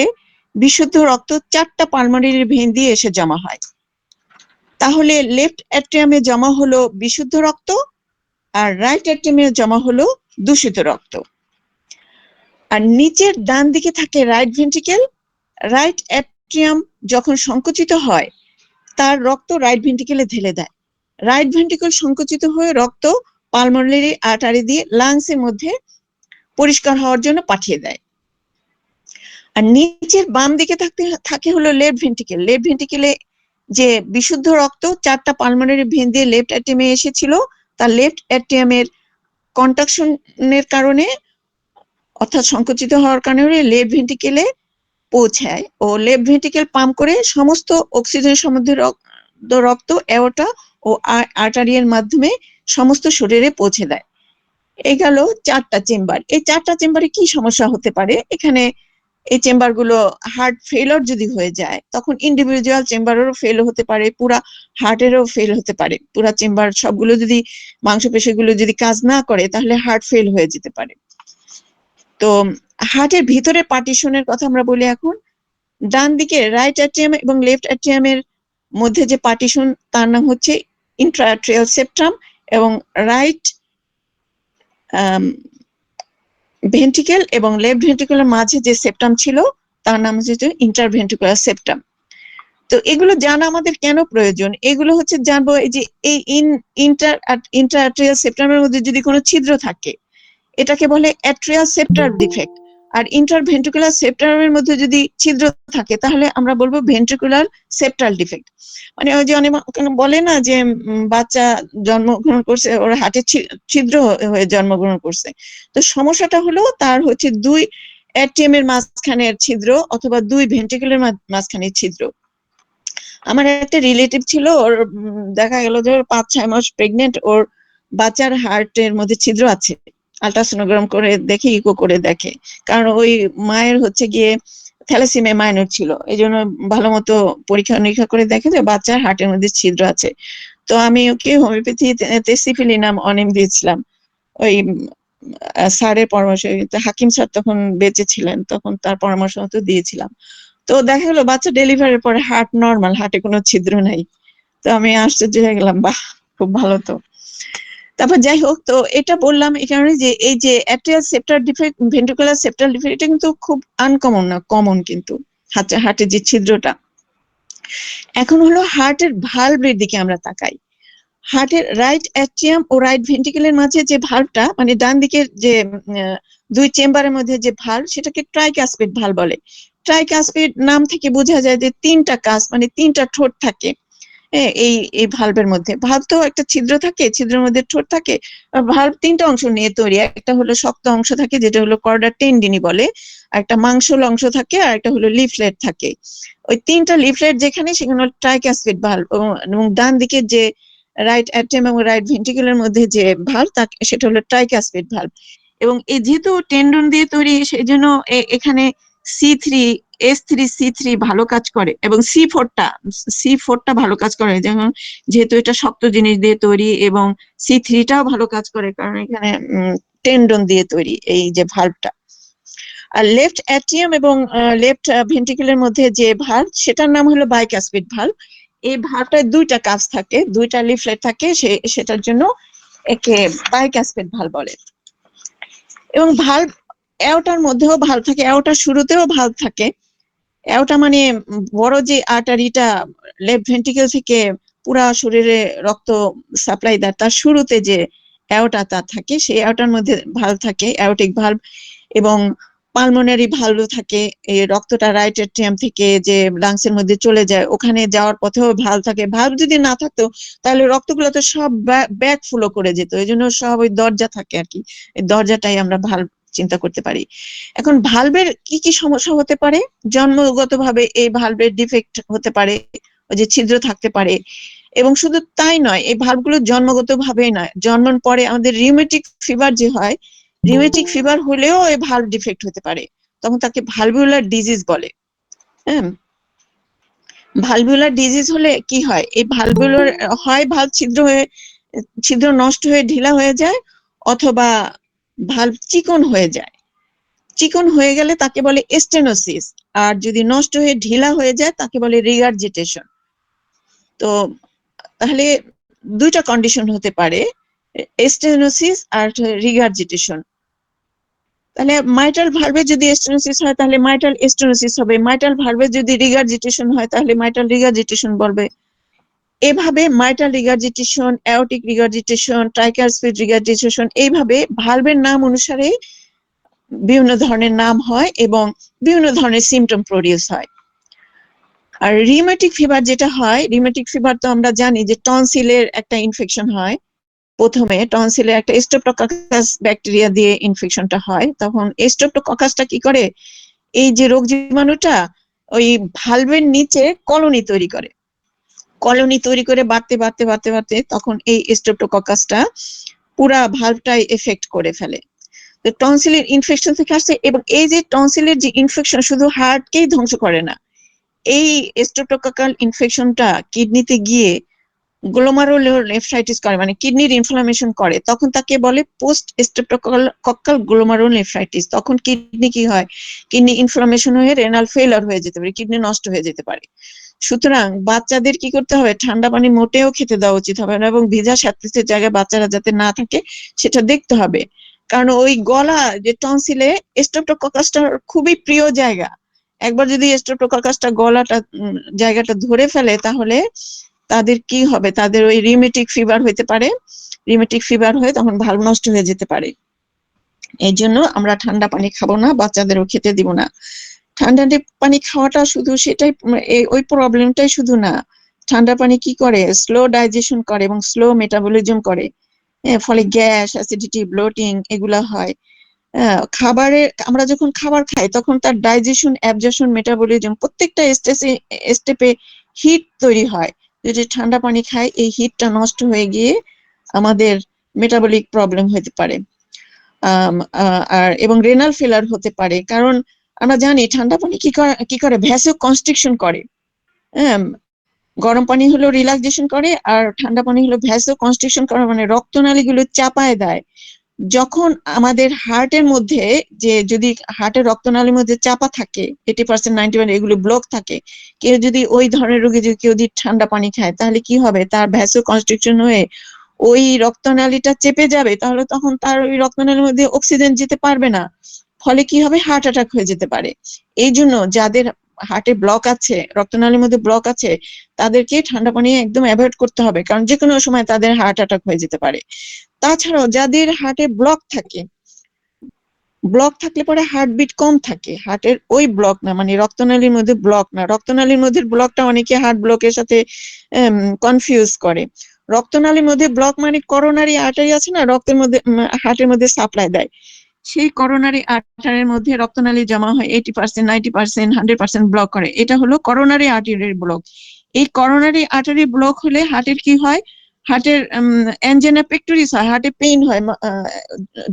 বিশুদ্ধ রক্ত 4টা পালমোনারি ভেন দিয়ে এসে জমা হয়। তাহলে লেফট অ্যাট্রিয়ামে জমা হলো বিশুদ্ধ রক্ত, আর রাইট অ্যাট্রিয়ামে জমা হলো দূষিত রক্ত। আর নিচের ডান দিকে থাকে রাইট ভেন্ট্রিকেল। রাইট অ্যাট্রিয়াম যখন সংকুচিত হয়, তার রক্ত রাইট ভেন্ট্রিকেলে ঢেলে দেয়। রাইট ভেন্ট্রিকেল সংকুচিত হয়ে রক্ত পালমোনারি আর্টারি দিয়ে লাংসের মধ্যে পরিষ্কার হওয়ার জন্য পাঠিয়ে দেয়। আর নিচের বাম দিকে থাকে হলো লেফট ভেন্ট্রিকেল। লেফট ভেন্ট্রিকেলে যে বিশুদ্ধ রক্ত 4টা পালমোনারি ভেন দিয়ে লেফট অ্যাট্রিয়ামে এসেছিল, তার লেফট অ্যাট্রিয়ামের কন্ট্রাকশনের কারণে, অর্থাৎ সংকুচিত হওয়ার কারণে লেফট ভেন্ট্রিকেলে পৌঁছায় ও লেফট ভেন্ট্রিকেল পাম্প করে সমস্ত অক্সিজেন সমৃদ্ধ রক্ত অ্যাওর্টা ও আর্টারিয়ার মাধ্যমে সমস্ত শরীরে পৌঁছে দেয়। এই গেল 4টা চেম্বার। এই 4টা চেম্বারে কি সমস্যা হতে পারে? এখানে এই চেম্বারগুলো হার্ট ফেলিওর যদি হয়ে যায়, তখন ইন্ডিভিজুয়াল চেম্বারেরও ফেল হতে পারে, পুরা হার্টেরও ফেল হতে পারে। পুরা চেম্বার সবগুলো যদি, মাংসপেশিগুলো যদি কাজ না করে, তাহলে হার্ট ফেল হয়ে যেতে পারে। তো হার্টের ভিতরে পার্টিশনের কথা আমরা বলি এখন। ডান দিকে রাইট অ্যাট্রিয়াম এবং লেফট অ্যাট্রিয়ামের মধ্যে যে পার্টিশন, তার নাম হচ্ছে ইন্ট্রাআর্ট্রিয়াল সেপ্টাম, এবং রাইট ভেন্ট্রিকেল এবং লেফট ভেন্ট্রিকেলের মাঝে যে সেপ্টাম ছিল, তার নাম হচ্ছে ইন্টারভেন্ট্রিকুলার সেপ্টাম। তো এগুলো জানা আমাদের কেন প্রয়োজন? এগুলো হচ্ছে জানবো এই যে এই ইন্ট্রাআর্ট্রিয়াল সেপ্টামের মধ্যে যদি কোনো ছিদ্র থাকে, এটাকে বলে অ্যাট্রিয়াল সেপ্টার ডিফেক্ট। আর ইন্টারভেন্ট্রিকুলার সেপ্টামের মধ্যে যদি ছিদ্র থাকে, তাহলে আমরা বলবো ভেন্ট্রিকুলার সেপ্টাল ডিফেক্ট। মানে ওই যে অনেক বলে না যে বাচ্চা জন্মগ্রহণ করছে, ওর হার্টে ছিদ্র হয়ে জন্মগ্রহণ করছে। তো সমস্যাটা হলো তার হচ্ছে দুই অ্যাট্রিয়াম এর মাঝখানের ছিদ্র অথবা দুই ভেন্ট্রিকেলের মাঝখানের ছিদ্র। আমার একটা রিলেটিভ ছিল, ওর দেখা গেল যে 5-6 মাস প্রেগনেন্ট, ওর বাচ্চার হার্টের মধ্যে ছিদ্র আছে। আল্ট্রাসোনোগ্রাম করে দেখে, ইকো করে দেখে, কারণ ওই মায়ের হচ্ছে গিয়ে থ্যালাসেমিয়া মাইনর ছিল, এই জন্য ভালো মতো পরীক্ষা নিরীক্ষা করে দেখে যে বাচ্চার হার্টের মধ্যে ছিদ্র আছে। তো আমি ওকে হোমিওপ্যাথি তেসিফিলিনাম অনিম দিয়েছিলাম, ওই স্যারের পরামর্শ, হাকিম স্যার তখন বেঁচে ছিলেন, তখন তার পরামর্শ মতো দিয়েছিলাম। তো দেখা গেলো বাচ্চা ডেলিভারির পরে হার্ট নর্মাল, হার্টে কোনো ছিদ্র নাই। তো আমি আশ্চর্য হয়ে গেলাম, বাহ, খুব ভালো। তো তারপর যাই হোক, তো এটা বললাম এই কারণে যে এই যে atrial sceptre defect, ventricular septal defect, এটা কিন্তু খুব আনকমন না, কমন কিন্তু হার্টের যে ছিদ্রটা। এখন হলো হার্টের ভালভের দিকে আমরা তাকাই। হার্টের রাইট অ্যাট্রিয়াম ও রাইট ভেন্ট্রিকেলের মাঝে যে ভালভটা, মানে ডান দিকের যে দুই চেম্বারের মধ্যে যে ভালভ, সেটাকে ট্রাইকাসপিড ভালভ বলে। ট্রাইকাসপিড নাম থেকে বোঝা যায় যে 3টা কাস, মানে 3টা ঠোঁট থাকে এই ভালভের মধ্যে। ভালভ তো একটা ছিদ্র থাকে, ছিদ্রের মধ্যে ঠোঁট থাকে। ভালভ 3টা অংশ নিয়ে তৈরি। একটা হলো শক্ত অংশ থাকে, যেটা হলো কর্ডা টেন্ডিনি বলে, একটা মাংসল অংশ থাকে, আর একটা হলো লিফলেট থাকে। ওই 3টা লিফলেট যেখানে, সেখানে হলো ট্রাইকাসপিড ভালভ। এবং ডান দিকে যে রাইট অ্যাট্রিয়াম এবং রাইট ভেন্ট্রিকুলার মধ্যে যে ভালভ, সেটা হলো ট্রাইকাসপিড ভালভ। এবং এই যেহেতু টেন্ডন দিয়ে তৈরি, সেই জন্য এখানে S3 ভালো কাজ করে, এবং C4টা ভালো কাজ করে। যেমন যেহেতু এটা শক্ত জিনিস দিয়ে তৈরি, এবং C3টাও ভালো কাজ করে, কারণ এখানে টেন্ডন দিয়ে তৈরি এই যে ভালভটা। আর লেফট অ্যাট্রিয়াম এবং লেফট ভেন্ট্রিকুলার মধ্যে যে ভালভ, সেটার নাম হলো বাইকাসপিড ভালভ। এই ভালভটায় 2টা কাজ থাকে, 2টা লিফলেট থাকে, সেটার জন্য একে বাইকাসপিড ভালভ বলে। এবং ভালভ অ্যাওর্টার মধ্যেও ভালভ থাকে, অ্যাওর্টার শুরুতেও ভালভ থাকে। অ্যাওর্টা মানে বড় যে আর্টারিটা লেফট ভেন্ট্রিকেল থেকে পুরা শরীরে রক্ত সাপ্লাই দেয়, তার শুরুতে যে অ্যাওর্টা তা থাকে, সেই অ্যাওর্টার মধ্যে ভালভ থাকে, অ্যাওর্টিক ভালভ। এবং পালমোনারি ভালভ থাকে, এই রক্তটা রাইট অ্যাট্রিয়াম থেকে যে লাংসের মধ্যে চলে যায়, ওখানে যাওয়ার পথেও ভালভ থাকে। ভালভ যদি না থাকতো, তাহলে রক্তগুলো তো সব ব্যাক ফ্লো করে যেত, এই জন্য সব ওই দরজা থাকে আর কি, এই দরজাটাই আমরা ভালভ চিন্তা করতে পারি। এখন ভালভের কি কি সমস্যা হতে পারে? জন্মগতভাবে এই ভালভের ডিফেক্ট হতে পারে, ওই যে ছিদ্র থাকতে পারে। এবং শুধু তাই নয়, এই ভালভগুলো জন্মগতভাবেই নয়, জন্মের পরে আমাদের রিউমেটিক ফিভার যে হয়, রিউমেটিক ফিভার হলেও এই ভালভ ডিফেক্ট হতে পারে, তখন তাকে ভালভুলার ডিজিজ বলে। হ্যাঁ, ভালভুলার ডিজিজ হলে কি হয়, এই ভালভুলার হয় ভালভ ছিদ্র নষ্ট হয়ে ঢিলা হয়ে যায়, অথবা ভালভ চিকন হয়ে যায়। চিকন হয়ে গেলে তাকে বলে স্টেনোসিস, আর যদি নষ্ট হয়ে ঢিলা হয়ে যায় তাকে বলে রিগার্জিটেশন। তো তাহলে দুইটা কন্ডিশন হতে পারে, স্টেনোসিস আর রিগার্জিটেশন। তাহলে মাইটাল ভালভে যদি স্টেনোসিস হয় তাহলে মাইটাল স্টেনোসিস হবে, মাইটাল ভালভে যদি রিগার্জিটেশন হয় তাহলে মাইটাল রিগার্জিটেশন বলবে। এভাবে mitral regurgitation, aortic regurgitation, tricuspid regurgitation, এইভাবে ভালভের নাম অনুসারে বিভিন্ন ধরনের নাম হয় এবং বিভিন্ন ধরনের সিমটম প্রডিউস হয়। আর রিউমেটিক ফিভার যেটা হয়, রিউমেটিক ফিভার তো আমরা জানি যে টনসিলের একটা ইনফেকশন হয়। প্রথমে টনসিলে একটা স্ট্রেপ্টোককাস ব্যাকটেরিয়া দিয়ে ইনফেকশনটা হয়, তখন স্ট্রেপ্টোককাসটা কি করে, এই যে রোগ জীবাণুটা ওই ভালভের নিচে কলোনি তৈরি করে, কলোনি তৈরি করে বাড়তে বাড়তে বাড়তে বাড়তে তখন এই স্ট্রেপ্টোককাসটা পুরা ভালভটাই এফেক্ট করে ফেলে। তো টনসিলের ইনফেকশন থেকে আসছে, এবং এই যে টনসিলের যে ইনফেকশন শুধু হার্টকেই ধ্বংস করে না, এই স্ট্রেপ্টোককাল ইনফেকশনটা কিডনিতে গিয়ে গ্লোমারুলোনেফ্রাইটিস করে, মানে কিডনির ইনফ্লামেশন করে, তখন তাকে বলে পোস্ট স্ট্রেপ্টোকক্কাল গ্লোমারুলোনেফ্রাইটিস। তখন কিডনি কি হয়, কিডনি ইনফ্লামেশন হয়ে রেনাল ফেইলিউর হয়ে যেতে পারে, কিডনি নষ্ট হয়ে যেতে পারে। সুতরাং বাচ্চাদের কি করতে হবে, ঠান্ডা পানি মোটেও খেতে দেওয়া উচিত হবে না, এবং ভিজা স্যাঁতসেঁতে জায়গায় বাচ্চারা যাতে না থাকে সেটা দেখতে হবে। কারণ ওই গলা যে টনসিলে স্ট্রেপ্টোককাসটা খুবই প্রিয় জায়গা, একবার যদি স্ট্রেপ্টোককাসটা গলাটা জায়গাটা ধরে ফেলে তাহলে তাদের কি হবে, তাদের ওই রিউমেটিক ফিভার হতে পারে, রিউমেটিক ফিভার হয়ে তখন ভালভ নষ্ট হয়ে যেতে পারে। এই জন্য আমরা ঠান্ডা পানি খাবো না, বাচ্চাদেরও খেতে দিব না। ঠান্ডা পানি খাওয়াটা শুধু সেটাই, ওই প্রবলেমটাই শুধু না, ঠান্ডা পানি কি করে, স্লো ডাইজেশন করে এবং স্লো মেটাবলিজম করে, ফলে গ্যাস, অ্যাসিডিটি, ব্লোটিং এগুলা হয়। খাবারে আমরা যখন খাবার খাই তখন তার ডাইজেশন, অ্যাবজর্পশন, মেটাবলিজম প্রত্যেকটা স্টেপে হিট তৈরি হয়। যদি ঠান্ডা পানি খাই এই হিটটা নষ্ট হয়ে গিয়ে আমাদের মেটাবলিক প্রবলেম হতে পারে, আর এবং রেনাল ফেলার হতে পারে। কারণ আমরা জানি ঠান্ডা পানি কি করে ভ্যাসো কনস্ট্রিকশন করে। গরম পানি হলো রিল্যাক্সেশন করে, আর ঠান্ডা পানি হলো ভ্যাসো কনস্ট্রিকশন করে, মানে রক্তনালীগুলো চাপায় দেয়। যখন আমাদের হার্টের মধ্যে যদি হার্টের রক্তনালীর মধ্যে চাপা থাকে 80% 90% এগুলো ব্লক থাকে, কেউ যদি ওই ধরনের রোগী কেউ যদি ঠান্ডা পানি খায় তাহলে কি হবে, তার ভ্যাসো কনস্ট্রিকশন হয়ে ওই রক্তনালীটা চেপে যাবে, তাহলে তখন তার ওই রক্তনালীর মধ্যে অক্সিজেন যেতে পারবে না, ফলে কি হবে, হার্ট অ্যাটাক হয়ে যেতে পারে। এই জন্য যাদের হার্টে ব্লক আছে, রক্তনালীর মধ্যে ব্লক আছে, তাদেরকে ঠান্ডা পানি একদম অ্যাভয়েড করতে হবে, কারণ যে কোনো সময় তাদের হার্ট অ্যাটাক হয়ে যেতে পারে। তাছাড়াও যাদের হার্টে ব্লক থাকলে পরে হার্টবিট কম থাকে, হার্টের ওই ব্লক না, মানে রক্তনালীর মধ্যে ব্লক না, রক্তনালীর মধ্যে ব্লকটা অনেকে হার্ট ব্লকের সাথে কনফিউজ করে। রক্তনালীর মধ্যে ব্লক মানে করোনারি আর্টারি আছে না, রক্তের মধ্যে হার্টের মধ্যে সাপ্লাই দেয়, সেই করোনারি আর্টারির মধ্যে রক্তনালী জমা হয় 80%, 90%, 100% ব্লক করে, এটা হলো করোনারি আর্টারির ব্লক। এই করোনারি আর্টারি ব্লক হলে হার্টের কি হয়, হার্টের অ্যানজিনা পেক্টোরিস হয়, হার্টে পেইন হয়।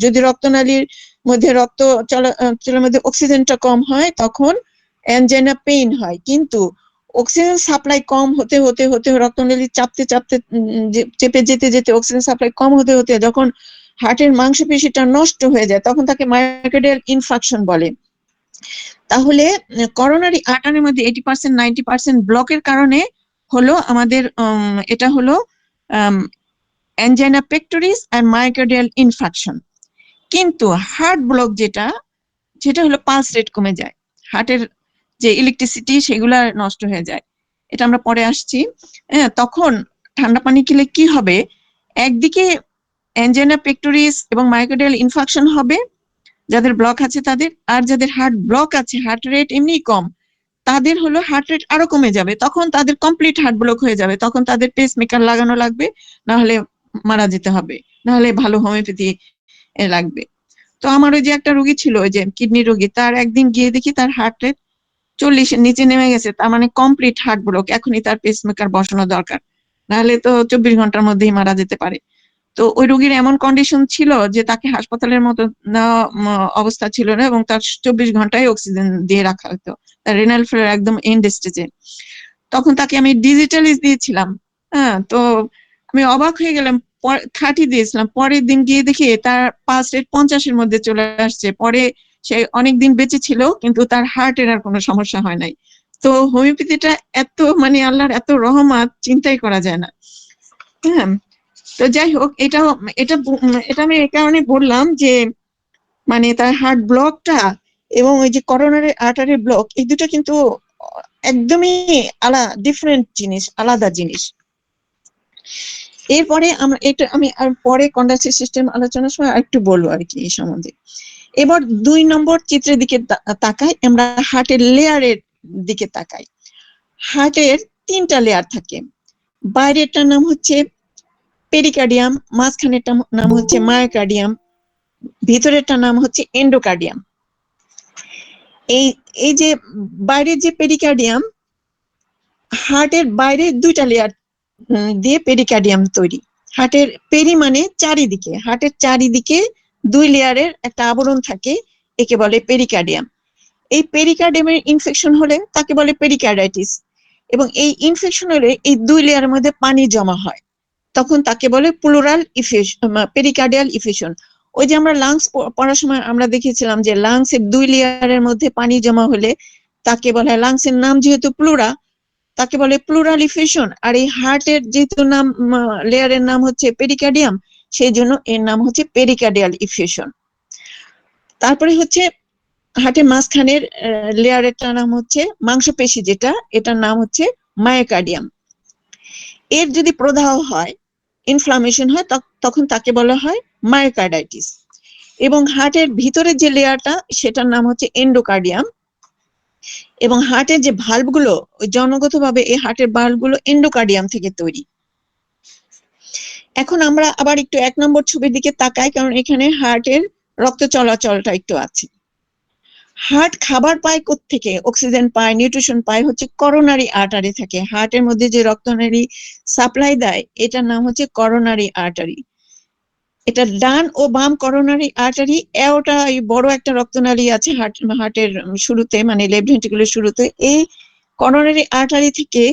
যদি রক্তনালীর মধ্যে রক্ত চলাচলের মধ্যে অক্সিজেনটা কম হয় তখন অ্যানজিনা পেইন হয়, কিন্তু অক্সিজেন সাপ্লাই কম হতে হতে হতে রক্তনালী চাপতে চাপতে চেপে যেতে যেতে অক্সিজেন সাপ্লাই কম হতে হতে যখন হার্টের মাংসপেশিটা নষ্ট হয়ে যায় তখন তাকে মায়োকার্ডিয়াল ইনফার্কশন বলে। তাহলে করোনারি আর্টারির মধ্যে 80% 90% ব্লকের কারণে হলো আমাদের এটা হলো অ্যানজিনা পেক্টোরিস আর মায়োকার্ডিয়াল ইনফার্কশন। কিন্তু হার্ট ব্লক যেটা হলো পালস রেট কমে যায়, হার্টের যে ইলেকট্রিসিটি সেগুলা নষ্ট হয়ে যায়, এটা আমরা পরে আসছি। তখন ঠান্ডা পানি খেলে কি হবে, একদিকে অ্যানজিনা পেক্টোরিস এবং মায়োকার্ডিয়াল ইনফার্কশন হবে যাদের ব্লক আছে তাদের, আর যাদের হার্ট ব্লক আছে, হার্ট রেট এমনি কম, তাদের হলো হার্ট রেট আরো কমে যাবে, তখন তাদের কমপ্লিট হার্ট ব্লক হয়ে যাবে, তখন তাদের পেসমেকার লাগানো লাগবে, না হলে মারা যেতে হবে, না হলে ভালো হোমিওপ্যাথি লাগবে। তো আমার ওই যে একটা রোগী ছিল, ওই যে কিডনি রোগী, তার একদিন গিয়ে দেখি তার হার্ট রেট 40-এর নিচে নেমে গেছে, তার মানে কমপ্লিট হার্ট ব্লক, এখনই তার পেসমেকার বসানো দরকার, নাহলে তো 24 ঘন্টার মধ্যেই মারা যেতে পারে। তো ওই রোগীর এমন কন্ডিশন ছিল যে তাকে হাসপাতালের মতো নেওয়া অবস্থা ছিল না, এবং তার 24 ঘন্টায় অক্সিজেন দিয়ে রাখা হতো, তার রেনাল ফেলার একদম এন্ড স্টেজে। তখন তাকে আমি ডিজিটালিজ দিয়েছিলাম। হ্যাঁ, তো আমি অবাক হয়ে গেলাম, 30 দিয়েছিলাম, পরের দিন গিয়ে দেখি তার পালস রেট 50-এর মধ্যে চলে আসছে। পরে সে অনেকদিন বেঁচে ছিল, কিন্তু তার হার্টের আর কোনো সমস্যা হয় নাই। তো হোমিওপ্যাথিটা এত, মানে আল্লাহর এত রহমত, চিন্তাই করা যায় না। হ্যাঁ, তো যাই হোক, এটা এটা আমি এই কারণে বললাম যে মানে তার হার্ট ব্লকটা এবং ওই যে করোনারি আর্টারি ব্লক, এই দুটো কিন্তু একদমই ডিফারেন্ট জিনিস, আলাদা জিনিস। এরপরে আমি আর পরে কন্ডাকটিভ সিস্টেম আলোচনার সময় একটু বলবো আর কি এই সম্বন্ধে। এবার 2 নম্বর চিত্রের দিকে তাকাই, আমরা হার্টের লেয়ারের দিকে তাকাই। হার্টের 3টা লেয়ার থাকে। বাইরেরটার নাম হচ্ছে পেরিকার্ডিয়াম, মাঝখানেরটার নাম হচ্ছে মায়োকার্ডিয়াম, ভিতরেরটার নাম হচ্ছে এন্ডোকার্ডিয়াম। এই এই যে বাইরের যে পেরিকার্ডিয়াম, হার্টের বাইরে 2টা লেয়ার দিয়ে পেরিকার্ডিয়াম তৈরি। হার্টের পেরি মানে চারিদিকে, হার্টের চারিদিকে 2 লেয়ারের একটা আবরণ থাকে, একে বলে পেরিকার্ডিয়াম। এই পেরিকার্ডিয়ামের ইনফেকশন হলে তাকে বলে পেরিকার্ডাইটিস, এবং এই ইনফেকশন হলে এই 2 লেয়ারের মধ্যে পানি জমা হয়, তখন তাকে বলে প্লুরাল ইফিউশন, পেরিকার্ডিয়াল ইফিউশন। ওই যে আমরা লাংস পড়ার সময় আমরা দেখেছিলাম যে লাংসের 2 লেয়ারের মধ্যে পানি জমা হলে তাকে বলা হয়, লাংসের নাম যেহেতু প্লুরা, তাকে বলে প্লুরাল ইফিউশন। আর এই হার্টের যেহেতু নাম, লেয়ারের নাম হচ্ছে পেরিকার্ডিয়াম, সেই জন্য এর নাম হচ্ছে পেরিকার্ডিয়াল ইফিউশন। তারপরে হচ্ছে হার্টের মাঝখানের লেয়ারেরটার নাম হচ্ছে মাংসপেশি, যেটা এটার নাম হচ্ছে মায়োকার্ডিয়াম। এর যদি প্রদাহ হয়, ইনফ্লামেশন হয়, তখন তাকে বলা হয় মায়োকার্ডাইটিস। এবং হার্টের ভিতরের যে লেয়ারটা, সেটার নাম হচ্ছে এন্ডোকার্ডিয়াম। এবং হার্টের যে ভালভগুলো, জন্মগতভাবে এই হার্টের ভালভগুলো এন্ডোকার্ডিয়াম থেকে তৈরি। এখন আমরা আবার একটু 1 নম্বর ছবির দিকে তাকাই, কারণ এখানে হার্টের রক্ত চলাচলটা একটু আছে। হার্ট খাবার পায় কোত্থেকে? অক্সিজেন পায়, নিউট্রিশন পায় হচ্ছে করোনারি আর্টারি থেকে। হার্টের মধ্যে যে রক্তনালী সাপ্লাই দেয়, এটার নাম হচ্ছে করোনারি আর্টারি। এটা ডান ও বাম করোনারি আর্টারি, ওটা বড় একটা রক্তনালী আছে হার্টের শুরুতে, মানে লেফট ভেন্ট্রিকুলের শুরুতে। এই করোনারি আর্টারি থেকে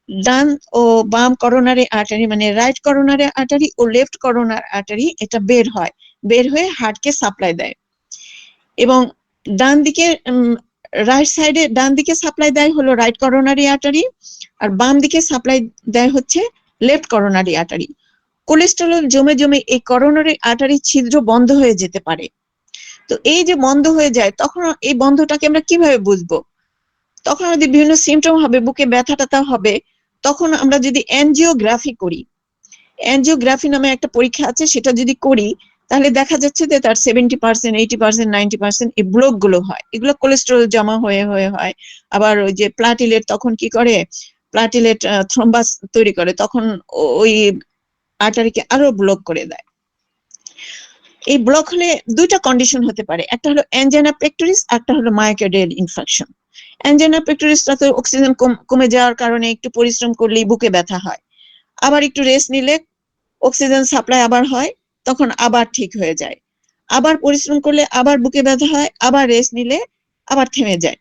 ডান ও বাম করোনারি আর্টারি, মানে রাইট করোনারি আর্টারি ও লেফট করোনারি আর্টারি, এটা বের হয়ে হার্টকে সাপ্লাই দেয়। এবং ডান দিকে রাইট সাইডে ডান দিকে সাপ্লাই দেয় হলো রাইট করোনারি আর্টারি, আর বাম দিকে সাপ্লাই দেয় হচ্ছে লেফট করোনারি আর্টারি। কোলেস্টেরল জমে জমে এই করোনারি আর্টারি ছিদ্র বন্ধ হয়ে যেতে পারে। তো এই যে বন্ধ হয়ে যায়, তখন এই বন্ধটাকে আমরা কিভাবে বুঝবো? তখন আমাদের বিভিন্ন সিমটম হবে, বুকে ব্যথা ট্যাথা হবে। তখন আমরা যদি অ্যানজিওগ্রাফি করি, অ্যানজিওগ্রাফি নামে একটা পরীক্ষা আছে, সেটা যদি করি, তাহলে দেখা যাচ্ছে যে তার 70%, 80%, 90% এই ব্লক গুলো হয়। এগুলো কোলেস্টেরল জমা হয়ে হয়। আবার ওই যে প্লাটিলেট তখন কি করে, প্লাটিলেট থ্রম্বাস তৈরি করে, তখন ওই আর্টারিকে আরো ব্লক করে দেয়। এই ব্লক হলে 2টা কন্ডিশন হতে পারে, একটা হলো অ্যানজাইনা পেক্টোরিস, একটা হলো মায়োকার্ডিয়াল ইনফার্কশন। অ্যানজাইনা পেক্টোরিসটাতে অক্সিজেন কমে যাওয়ার কারণে একটু পরিশ্রম করলেই বুকে ব্যথা হয়, আবার একটু রেস্ট নিলে অক্সিজেন সাপ্লাই আবার হয়, তখন আবার ঠিক হয়ে যায়। আবার পরিশ্রম করলে আবার বুকে ব্যথা হয়, আবার রেস্ট নিলে আবার থেমে যায়।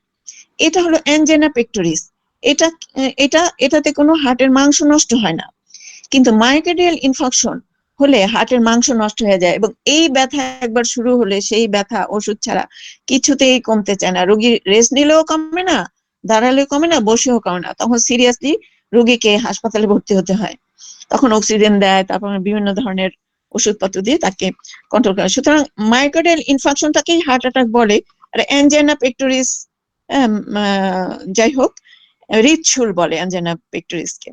এটা হলো অ্যানজাইনা পেক্টোরিস। এটা এটাতে কোনো হার্টের মাংস নষ্ট হয় না। কিন্তু মায়োকার্ডিয়াল ইনফার্কশন হলে হার্টের মাংস নষ্ট হয়ে যায়, এবং এই ব্যথা একবার শুরু হলে সেই ব্যথা ওষুধ ছাড়া কিছুতেই কমতে চায় না। রোগীর রেস্ট নিলেও কমে না, দাঁড়ালেও কমে না, বসেও কমে না, তখন সিরিয়াসলি রোগীকে হাসপাতালে ভর্তি হতে হয়। তখন অক্সিজেন দেয়, তারপর বিভিন্ন ধরনের ওষুধপত্র দিয়ে তাকে কন্ট্রোল করে। সুতরাং মায়োকার্ডিয়াল ইনফার্কশনটাকেই হার্ট অ্যাটাক বলে। আর অ্যানজাইনা পেক্টোরিস, যাই হোক, হৃদশুল বলে অ্যানজাইনা পেক্টোরিসকে।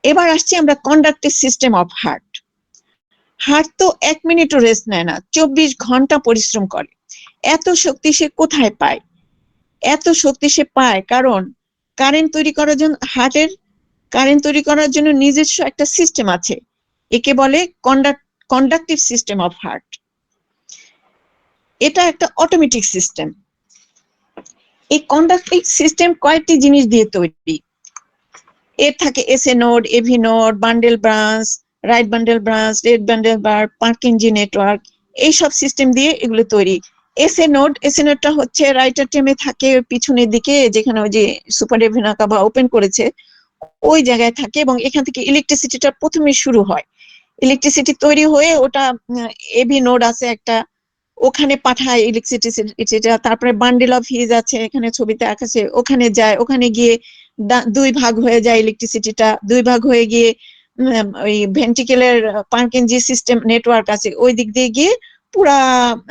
এবার আসছি আমরা conductive system of heart. Heart তো 1 মিনিটও রেস্ট নেয় না, 24 ঘন্টা পরিশ্রম করে। এত শক্তি সে কোথায় পায়? এত শক্তি সে পায় কারণ কারেন্ট তৈরি করার জন্য নিজস্ব একটা সিস্টেম আছে, একে বলে কন্ডাক্টিভ সিস্টেম অফ হার্ট। এটা একটা অটোমেটিক সিস্টেম। এই কন্ডাক্টিং সিস্টেম কয়েকটি জিনিস দিয়ে তৈরি। এর থাকে SA node, AV node, bundle branch, right bundle branch, left bundle bar, Purkinje network, এইসব সিস্টেম দিয়ে এগুলো তৈরি। এসএ নোডটা হচ্ছে রাইটার টেমে থাকে পিছনের দিকে, যেখানে ওই যে সুপার এভিনাকা বা ওপেন করেছে ওই জায়গায় থাকে, এবং এখান থেকে ইলেকট্রিসিটিটা প্রথমে শুরু হয়। ইলেকট্রিসিটি তৈরি হয়ে ওটা এভি নোড আছে একটা, ওখানে পাঠায় ইলেকট্রিসিটিটা, তারপরে বান্ডেল অফ হিজ আছে এখানে ছবিতে আঁকাছে, ওখানে যায়, ওখানে গিয়ে দুই ভাগ হয়ে যায় ইলেকট্রিসিটিটা, দুই ভাগ হয়ে গিয়ে ওই ভেন্টিকেলের পার্কিনজি সিস্টেম নেটওয়ার্ক আছে ওই দিক দিয়ে গিয়ে পুরা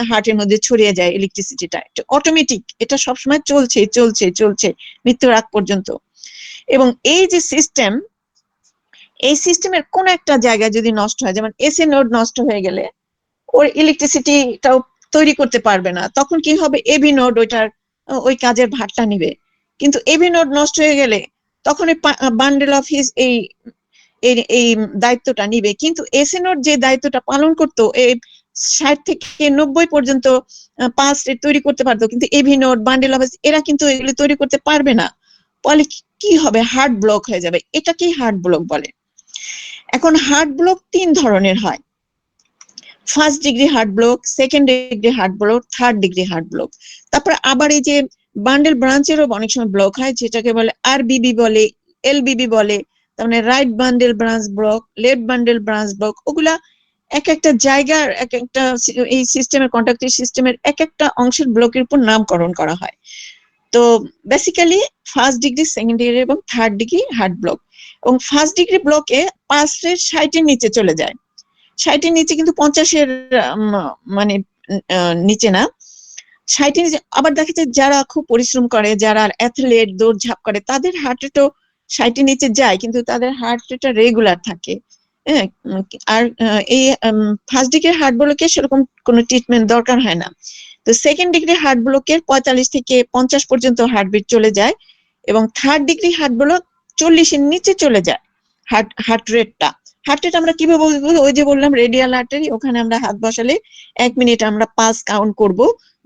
হার্টের মধ্যে ছড়িয়ে যায় ইলেকট্রিসিটিটা। অটোমেটিক, এটা সবসময় চলছে চলছে চলছে মৃত্যুর আগ পর্যন্ত। এবং এই যে সিস্টেম, এই সিস্টেমের কোন একটা জায়গায় যদি নষ্ট হয়, যেমন এসএ নোড নষ্ট হয়ে গেলে ওর ইলেকট্রিসিটিটাও তৈরি করতে পারবে না, তখন কি হবে, এবি নোড ওইটার ওই কাজের ভারটা নিবে। কিন্তু এবি নোড নষ্ট হয়ে গেলে তখন বান্ডেল অফ হিজ এই এই দায়িত্বটা নিবে। কিন্তু এসএ নোড যে দায়িত্বটা পালন করতো, এই 60 থেকে 90 পর্যন্ত পালস রেট তৈরি করতে পারতো, কিন্তু AB node, bundle of His এরা কিন্তু এগুলো তৈরি করতে পারবে না। ফলে কি হবে, হার্ট ব্লক হয়ে যাবে। এটাকেই হার্ট ব্লক বলে। এখন হার্ট ব্লক 3 ধরনের হয়: first degree heart block, second degree heart block, third degree heart block. তারপর আবার এই যে বান্ডেল ব্রাঞ্চেরও অনেক সময় ব্লক হয়, যেটাকে বলে আরবিবি বলে, এলবিবি বলে, তার মানে right bundle branch block, left bundle branch block. ওগুলা এক একটা জায়গার এক একটা এই সিস্টেমের, কন্ট্রাক্টর সিস্টেমের এক একটা অংশের ব্লকের উপর নামকরণ করা হয়। তো basically first degree, second degree এবং থার্ড ডিগ্রি হার্ট ব্লক। এবং ফার্স্ট ডিগ্রি ব্লকে পালস রেট 60-এর নিচে চলে যায়। 60-এর নিচে, কিন্তু 50-এর মানে নিচে না, 60-এর নিচে। আবার দেখা যায় যারা খুব পরিশ্রম করে, যারা অ্যাথলেট, দৌড়ঝাঁপ করে, তাদের হার্ট রেটও 60-এর নিচে যায়, কিন্তু তাদের হার্ট রেটটা রেগুলার থাকে। হ্যাঁ, আর এই ফার্স্ট ডিগ্রি হার্ট ব্লকে সেরকম কোনো ট্রিটমেন্ট দরকার হয় না। তো সেকেন্ড ডিগ্রি হার্ট ব্লকের 45 থেকে 50 পর্যন্ত হার্টবিট চলে যায়, এবং থার্ড ডিগ্রি হার্ট ব্লক 40-এর নিচে চলে যায় হার্ট রেটটা। হার্ট রেট আমরা কিভাবে বলবো, ওই যে বললাম রেডিয়াল আর্টারি, ওখানে আমরা হাত বসালে 1 মিনিট আমরা পালস কাউন্ট করব।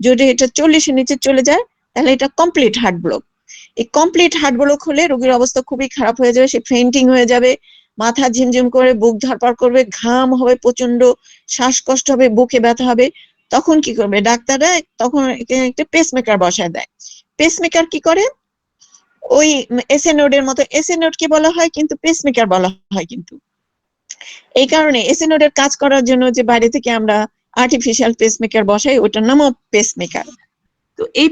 যদি এটা 40-এর নিচে চলে যায় তাহলে এটা কমপ্লিট হার্ট ব্লক। এই কমপ্লিট হার্ট ব্লক হলে রোগীর অবস্থা খুবই খারাপ হয়ে যাবে, সে ফেইন্টিং হয়ে যাবে, মাথা ঝিমঝিম করে, বুক ধরপড় করবে, ঘাম হবে প্রচন্ড, শ্বাসকষ্ট হবে, বুকে ব্যথা হবে। তখন কি করবে ডাক্তাররা, তখন একটা পেসমেকার বসায় দেয়। পেসমেকার কি করে, ওই এসএ নোডের মতো, এসএ নোড কে বলা হয় কিন্তু পেসমেকার বলা হয়। কিন্তু এই কারণে এসএ নোডের কাজ করার জন্য যে বাইরে থেকে আমরা আর্টিফিশিয়াল পেসমেকার বসাই, ওটার নামও পেসমেকার। তো এই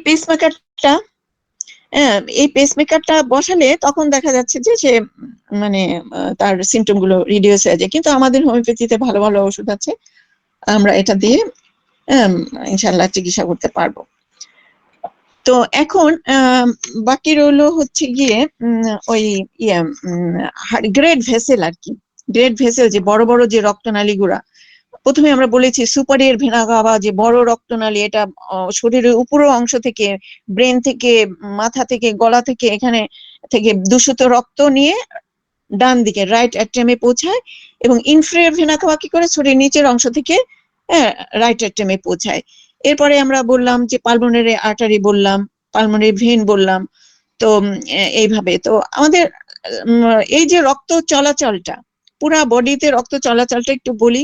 পেসমেকারটা বসালে তখন দেখা যাচ্ছে যে সে মানে তার সিমটম গুলো রিডিউস হয়ে যায়। কিন্তু আমাদের হোমিওপ্যাথিতে ভালো ভালো ওষুধ আছে, আমরা এটা দিয়ে ইনশাল্লাহ চিকিৎসা করতে পারবো। তো এখন বাকি রইলো হচ্ছে গিয়ে ওই গ্রেড ভেসেল আর কি। গ্রেড ভেসেল, যে বড় বড় যে রক্তনালী গুলা, প্রথমে আমরা বলেছি সুপারিয়র ভেনা কাভা, যে বড় রক্তনালী, এটা শরীরের উপরের অংশ থেকে, ব্রেন থেকে, মাথা থেকে, গলা থেকে, এখানে থেকে দূষিত রক্ত নিয়ে ডান দিকে রাইট অ্যাট্রিয়ামে পৌঁছায়। এবং ইনফ্রারিয়র ভেনা কাভা কি করে, শরীরের নিচের অংশ থেকে রাইট অ্যাট্রিয়ামে পৌঁছায়। এরপরে আমরা বললাম যে পালমোনারি আর্টারি বললাম, পালমোনারি ভেন বললাম। তো এইভাবে তো আমাদের এই যে রক্ত চলাচলটা, পুরা বডিতে রক্ত চলাচলটা একটু বলি,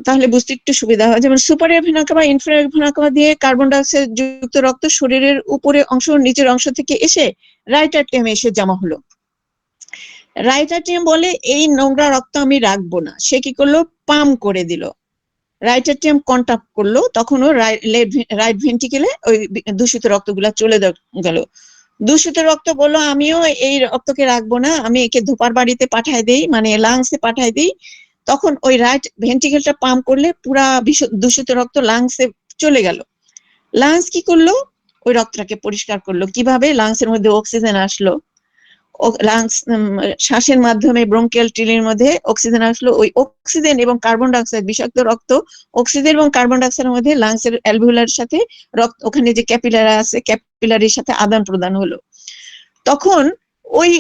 তাহলে বুঝতে একটু সুবিধা হয়। যেমন superior vena CAVA, inferior vena CAVA দিয়ে কার্বন ডাই অক্সাইড যুক্ত রক্ত শরীরের উপরে অংশ, নিচের অংশ থেকে এসে রাইট অ্যাট্রিয়ামে এসে জমা হলো। রাইট অ্যাট্রিয়াম বলে এই নোংরা রক্ত আমি রাখবো না, সে কি করলো, পাম্প করে দিল, রাইট অ্যাট্রিয়াম কন্ট্যাক্ট করলো, তখন ও রাইট ভেন্টিকেলে ওই দূষিত রক্তগুলা চলে গেল। দূষিত রক্ত বললো আমিও এই রক্তকে রাখবো না, আমি একে ধোপার বাড়িতে পাঠাই দেই, মানে লাংসে পাঠাই দিই। তখন ওই রাইট ভেন্টিকেলটা পাম্প করলে পুরা দূষিত রক্ত লাংসে চলে গেল। লাংস কি করলো, ওই রক্তটাকে পরিষ্কার করলো। কিভাবে, লাংসের মধ্যে অক্সিজেন আসলো, লাংস শ্বাসের মাধ্যমে ব্রঙ্কিয়াল টিলির মধ্যে অক্সিজেন আসলো। ওই অক্সিজেন এবং কার্বন ডাই অক্সাইড, বিষাক্ত রক্ত অক্সিজেন এবং কার্বন ডাই অক্সাইডের মধ্যে লাংসের অ্যালভিওলার সাথে রক্ত, ওখানে যে ক্যাপিলারি আছে, ক্যাপিলারির সাথে আদান প্রদান হলো। তখন ওই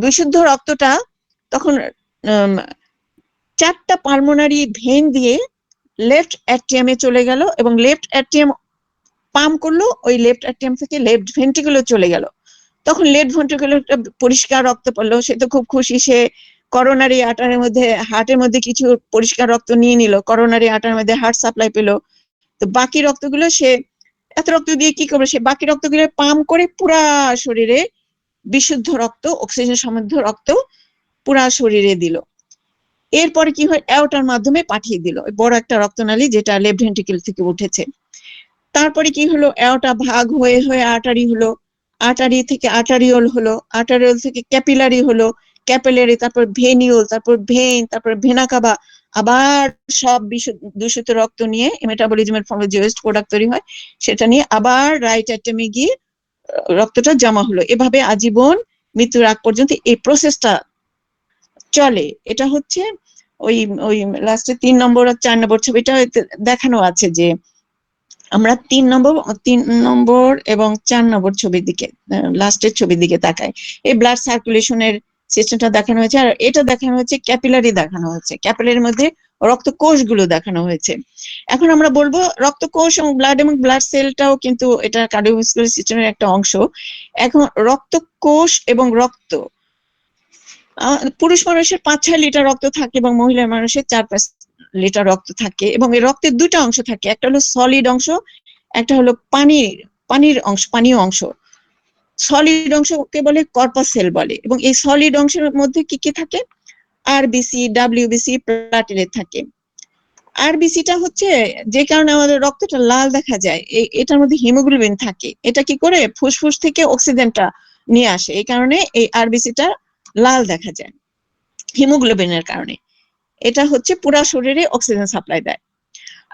বিশুদ্ধ রক্তটা তখন 4টা পালমোনারি ভেন দিয়ে লেফট অ্যাট্রিয়ামে চলে গেল এবং লেফট অ্যাট্রিয়াম পাম্প করলো, ওই লেফট অ্যাট্রিয়াম থেকে লেফট ভেন্ট্রিকুলে চলে গেল। তখন লেফট ভেন্ট্রিকুলে পরিষ্কার রক্ত পড়লো, সে তো খুব খুশি, সে করোনারি আর্টারির মধ্যে, হার্টের মধ্যে কিছু পরিষ্কার রক্ত নিয়ে নিল, করোনারি আর্টারির মধ্যে হার্ট সাপ্লাই পেলো। তো বাকি রক্তগুলো সে, এত রক্ত দিয়ে কি করবে, সে বাকি রক্তগুলো পাম্প করে পুরা শরীরে বিশুদ্ধ রক্ত, অক্সিজেন সমৃদ্ধ রক্ত পুরা শরীরে দিল। এরপরে কি হয়, অ্যাওর্টার মাধ্যমে পাঠিয়ে দিল, বড় একটা রক্তনালী যেটা লেফট ভেন্ট্রিকল থেকে উঠেছে। তারপরে কি হলো, অ্যাওর্টা ভাগ হয়ে হয়ে আর্টারি হলো, আর্টারি থেকে আর্টারিওল হলো, আর্টারিওল থেকে ক্যাপিলারি হলো, ক্যাপিলারি, তারপর ভেনিউল, তারপর ভেইন, তারপর ভেনা কাবা। আবার সব দূষিত রক্ত নিয়ে মেটাবলিজমের ফলে যে ওয়েস্ট প্রোডাক্ট তৈরি হয় সেটা নিয়ে আবার রাইট অ্যাটমে গিয়ে রক্তটা জমা হলো। এভাবে আজীবন মৃত্যুর আগ পর্যন্ত এই প্রসেসটা চলে। এটা হচ্ছে ওই ওই লাস্টে 3 নম্বর আর 4 নম্বর ছবিটা দেখানো আছে যে আমরা 3 নম্বর এবং 4 নম্বর ছবির দিকে, লাস্টের ছবির দিকে তাকাই। এই ব্লাড সার্কুলেশনের সিস্টেমটা দেখানো হয়েছে, আর এটা দেখানো হচ্ছে ক্যাপিলারি, দেখানো হচ্ছে ক্যাপিলারির মধ্যে রক্তকোষগুলো দেখানো হয়েছে। এখন আমরা বলবো রক্তকোষ এবং ব্লাড সেলটাও কিন্তু এটা কার্ডিওভাস্কুলার সিস্টেমের একটা অংশ। এখন রক্তকোষ এবং রক্ত, পুরুষ মানুষের 5-6 লিটার রক্ত থাকে এবং মহিলা মানুষের 4-5 লিটার রক্ত থাকে, এবং এই রক্তের দুটো অংশ থাকে, একটা হলো সলিড অংশ, একটা হলো পানির অংশ, পানীয় অংশ। সলিড অংশকে বলে কর্পাসেল বলে, এবং এই সলিড অংশের মধ্যে কি কি থাকে, আরবিসি, ডাব্লিউবিসি, প্লাটিলেট থাকে। আরবিসিটা হচ্ছে যে কারণে আমাদের রক্তটা লাল দেখা যায়, এটার মধ্যে হিমোগ্লোবিন থাকে, এটা কি করে ফুসফুস থেকে অক্সিজেনটা নিয়ে আসে, এই কারণে এই আরবিসিটা লাল দেখা যায় হিমোগ্লোবিনের কারণে। এটা হচ্ছে পুরা শরীরে অক্সিজেন সাপ্লাই দেয়।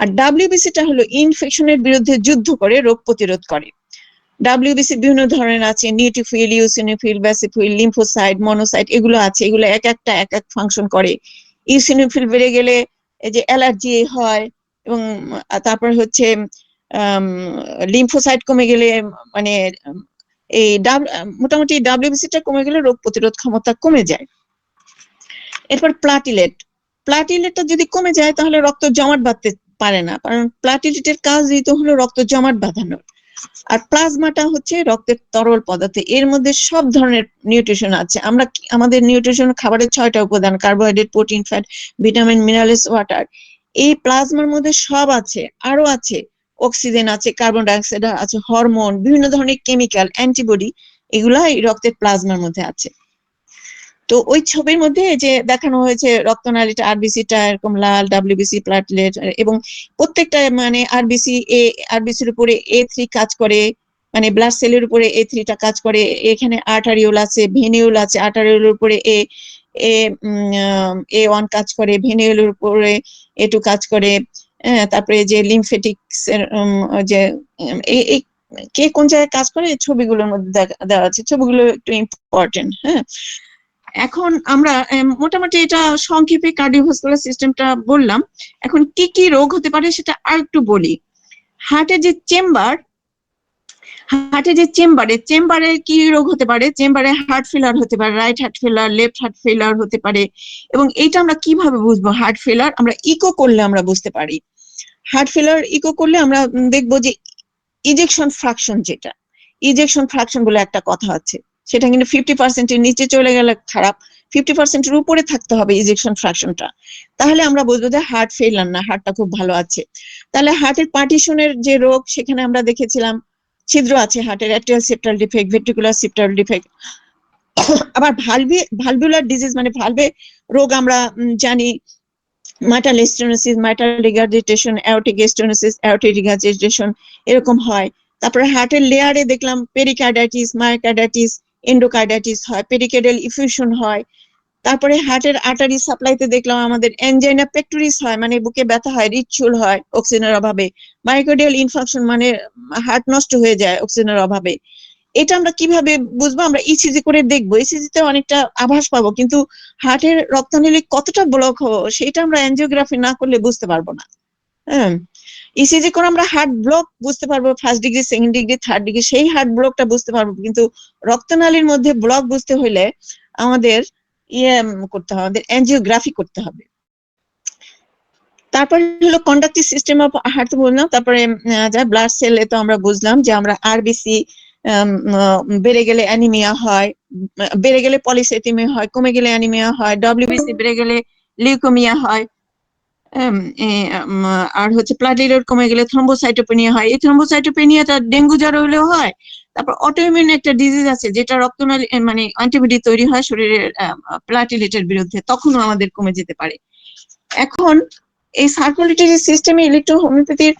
আর ডাব্লিউবিসিটা হলো ইনফেকশনের বিরুদ্ধে যুদ্ধ করে রোগ প্রতিরোধ করে। ডাব্লিউবিসি বিভিন্ন ধরনের আছে, নিউট্রোফিল, ইউসিনোফিল, বেসিফিল, লিম্ফোসাইট, মনোসাইট, এগুলো আছে, এগুলো এক একটা এক এক ফাংশন করে। ইউসিনোফিল বেড়ে গেলে এই যে অ্যালার্জি হয়, এবং তারপর হচ্ছে লিম্ফোসাইট কমে গেলে, মানে এই মোটামুটি ডাব্লিউবিসিটা কমে গেলে রোগ প্রতিরোধ ক্ষমতা কমে যায়। এরপর প্লাটিলেটটা যদি কমে যায় তাহলে রক্ত জমাট বাঁধতে পারে না, কারণ প্লাটিলেটের কাজ তো হলো রক্ত জমাট বাঁধানোর। আর প্লাজমাটা হচ্ছে রক্তের তরল পদার্থ, এর মধ্যে সব ধরনের নিউট্রিশন আছে। আমরা আমাদের নিউট্রিশন খাবারের 6টা উপাদান, carbohydrate, protein, fat, vitamin, minerals, water. এই প্লাজমার মধ্যে সব আছে, আরো আছে অক্সিজেন আছে, কার্বন ডাইঅক্সাইড আছে, হরমোন, বিভিন্ন ধরনের কেমিক্যাল, অ্যান্টিবডি, এগুলা এই রক্তের প্লাজমার মধ্যে আছে। তো ওই ছবির মধ্যে যে দেখানো হয়েছে রক্তনালীটা, আরবিসিটা এরকম লাল, ডাব্লিউবিসি, প্লাটলেট, এবং প্রত্যেকটা মানে আরবিসির উপরে A3 কাজ করে, মানে ব্লাড সেলের উপরে A3টা কাজ করে। এখানে আর্টারিওল আছে, ভেনিউল আছে, আর্টারিওলের উপরে A1 কাজ করে, ভেনিউলের উপরে A2 কাজ করে। তারপরে যে লিমফেটিক্স এর যে কে কোন জায়গায় কাজ করে এই ছবিগুলোর মধ্যে দেওয়া আছে, ছবিগুলো একটু ইম্পর্টেন্ট। হ্যাঁ, এখন আমরা মোটামুটি এটা সংক্ষেপে কার্ডিওভাস্কুলার সিস্টেমটা বললাম। এখন কি কি রোগ হতে পারে সেটা আর একটু বলি। হার্টের যে চেম্বারে কি রোগ হতে পারে, চেম্বারে হার্ট ফেলার হতে পারে, রাইট হার্ট ফেলার, লেফট হার্ট ফেলার হতে পারে। এবং এইটা আমরা কিভাবে বুঝবো হার্ট ফেলার, আমরা ইকো করলে আমরা বুঝতে পারি। হার্ট ফেলার ইকো করলে আমরা দেখবো যে ইজেকশন ফ্র্যাকশন, যেটা ইজেকশন ফ্র্যাকশন বলে একটা কথা আছে, সেটা কিন্তু 50%-এর নিচে চলে গেলে খারাপ, 50%-এর উপরে থাকতে হবে ইজেকশন ফ্র্যাকশনটা। তাহলে আমরা বলবো যে হার্ট ফেলার না, হার্টটা খুব ভালো আছে। তাহলে হার্টের পার্টিশনের যে রোগ, সেখানে আমরা দেখেছিলাম ছিদ্র আছে হার্টের, atrial septal defect, ventricular septal defect. আবার ভালভুলার ডিজিজ মানে ভালভে রোগ আমরা জানি, mitral stenosis, mitral regurgitation, aortic stenosis, aortic regurgitation, এরকম হয়। তারপরে হার্টের লেয়ারে দেখলাম পেরিকার্ডাইটিস, মায়োকার্ডাইটিস, এন্ডোকার্ডাইটিস হয়, পেরিকার্ডিয়াল ইফিউশন হয়। তারপরে হার্টের আর্টারি সাপ্লাইতে দেখলাম আমাদের এনজাইনা পেক্টোরিস হয়, মানে বুকে ব্যথা হয়, হৃদচুল হয় অক্সিজেনের অভাবে। মায়োকার্ডিয়াল ইনফাকশন মানে হার্ট নষ্ট হয়ে যায় অক্সিজেনের অভাবে। এটা আমরা কিভাবে বুঝবো, আমরা ইসিজি করে দেখবো, ইসিজিতে অনেকটা আভাস পাবো, কিন্তু হার্টের রক্তনালী কতটা ব্লক হবো সেটা আমরা অ্যাঞ্জিওগ্রাফি না করলে বুঝতে পারবো না। হ্যাঁ, ইসিজি করে আমরা হার্ট ব্লক বুঝতে পারবো, 1st degree, 2nd degree, 3rd degree, সেই হার্ট ব্লকটা বুঝতে পারবো, কিন্তু রক্তনালীর মধ্যে ব্লক বুঝতে হইলে আমাদের করতে হবে, আমাদের অ্যাঞ্জিওগ্রাফি করতে হবে। তারপরে হলো কন্ডাক্টিভ সিস্টেম অফ হার্ট বললাম, তারপরে যা ব্লাড সেল, তো আমরা বুঝলাম যে আমরা আরবিসি বেড়ে গেলে অ্যানিমিয়া হয়, বেড়ে গেলে পলিসাইথেমিয়া হয়, কমে গেলে অ্যানিমিয়া হয়, ডব্লিউবিসি বেড়ে গেলে লিউকোমিয়া হয়, আর হচ্ছে প্লাটিলেট কমে গেলে থ্রম্বোসাইটোপেনিয়া হয়। এই থ্রম্বোসাইটোপেনিয়াটা ডেঙ্গু জ্বর হলেও হয়। তারপর অটোইমিউন একটা ডিজিজ আছে যেটা রক্তনালী মানে অ্যান্টিবডি তৈরি হয় শরীরের প্লাটিলেটের বিরুদ্ধে, তখনও আমাদের কমে যেতে পারে। এখন এই সার্কুলেটরি সিস্টেমে ইলেকট্রো হোমিওপ্যাথির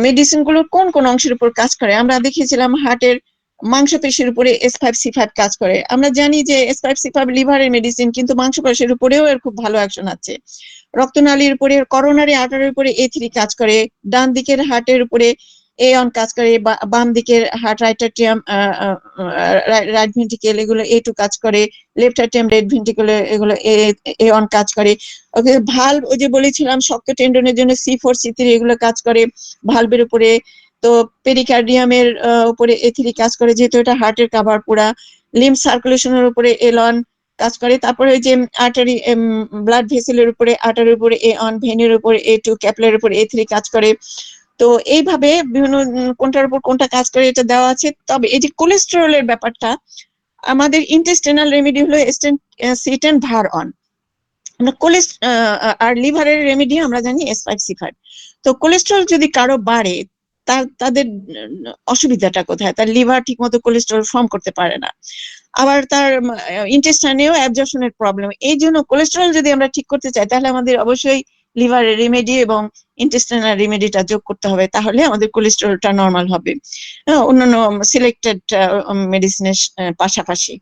মেডিসিন গুলোর কোন কোন অংশের উপর কাজ করে? আমরা দেখিয়েছিলাম হার্টের মাংসপেশির উপরে S5C5 কাজ করে। আমরা জানি যে S5C5 লিভারের মেডিসিন, কিন্তু মাংসপেশির উপরেও এর খুব ভালো অ্যাকশন আছে। রক্তনালীর উপরে, করোনারি আর্টারির উপরে A3 কাজ করে, ডান দিকের হার্টের উপরে A1 কাজ করে, বাম দিকের heart right atrium right ventricle এগুলো A2 কাজ করে, লেফট অ্যাট্রিয়াম লেফট ভেন্ট্রিকেল এগুলো A1 কাজ করে। ওকে, ভালভ ওই যে বলেছিলাম শক্ত টেন্ডনের জন্য C4 C3 এগুলো কাজ করে ভালভের উপরে। তো পেরিকার্ডিয়ামের উপরে A3 কাজ করে, যেহেতু এটা হার্টের কাভার পুরা। লিম্ফ সার্কুলেশনের উপরে L1 কাজ করে। তারপরে ওই যে আর্টারি ব্লাড ভেসেলের উপরে, আর্টারির উপরে A1, ভেনের উপরে A2, ক্যাপিলারির উপরে A3 কাজ করে। তো এইভাবে বিভিন্ন কোনটার উপর কোনটা কাজ করে এটা দেওয়া আছে। তবে এই যে কোলেস্টেরলের ব্যাপারটা, আমাদের ইন্টেস্টিনাল রেমেডি হলো সিটেন ভার অন। আমরা আর লিভারের রেমেডি আমরা জানি S5C5। তো কোলেস্টেরল যদি কারো বাড়ে, তাদের অসুবিধাটা কোথায়? তার লিভার ঠিক মতো কোলেস্টেরল ফর্ম করতে পারে না, আবার তার ইন্টেস্টাইনেও অ্যাবজর্পশনের প্রবলেম। এই জন্য কোলেস্টেরল যদি আমরা ঠিক করতে চাই, তাহলে আমাদের অবশ্যই লিভারের রেমেডি এবং ইন্টেস্টাইনাল রেমেডিটা যোগ করতে হবে, তাহলে আমাদের কোলেস্টেরলটা নর্মাল হবে অন্যান্য সিলেক্টেড মেডিসিনের পাশাপাশি।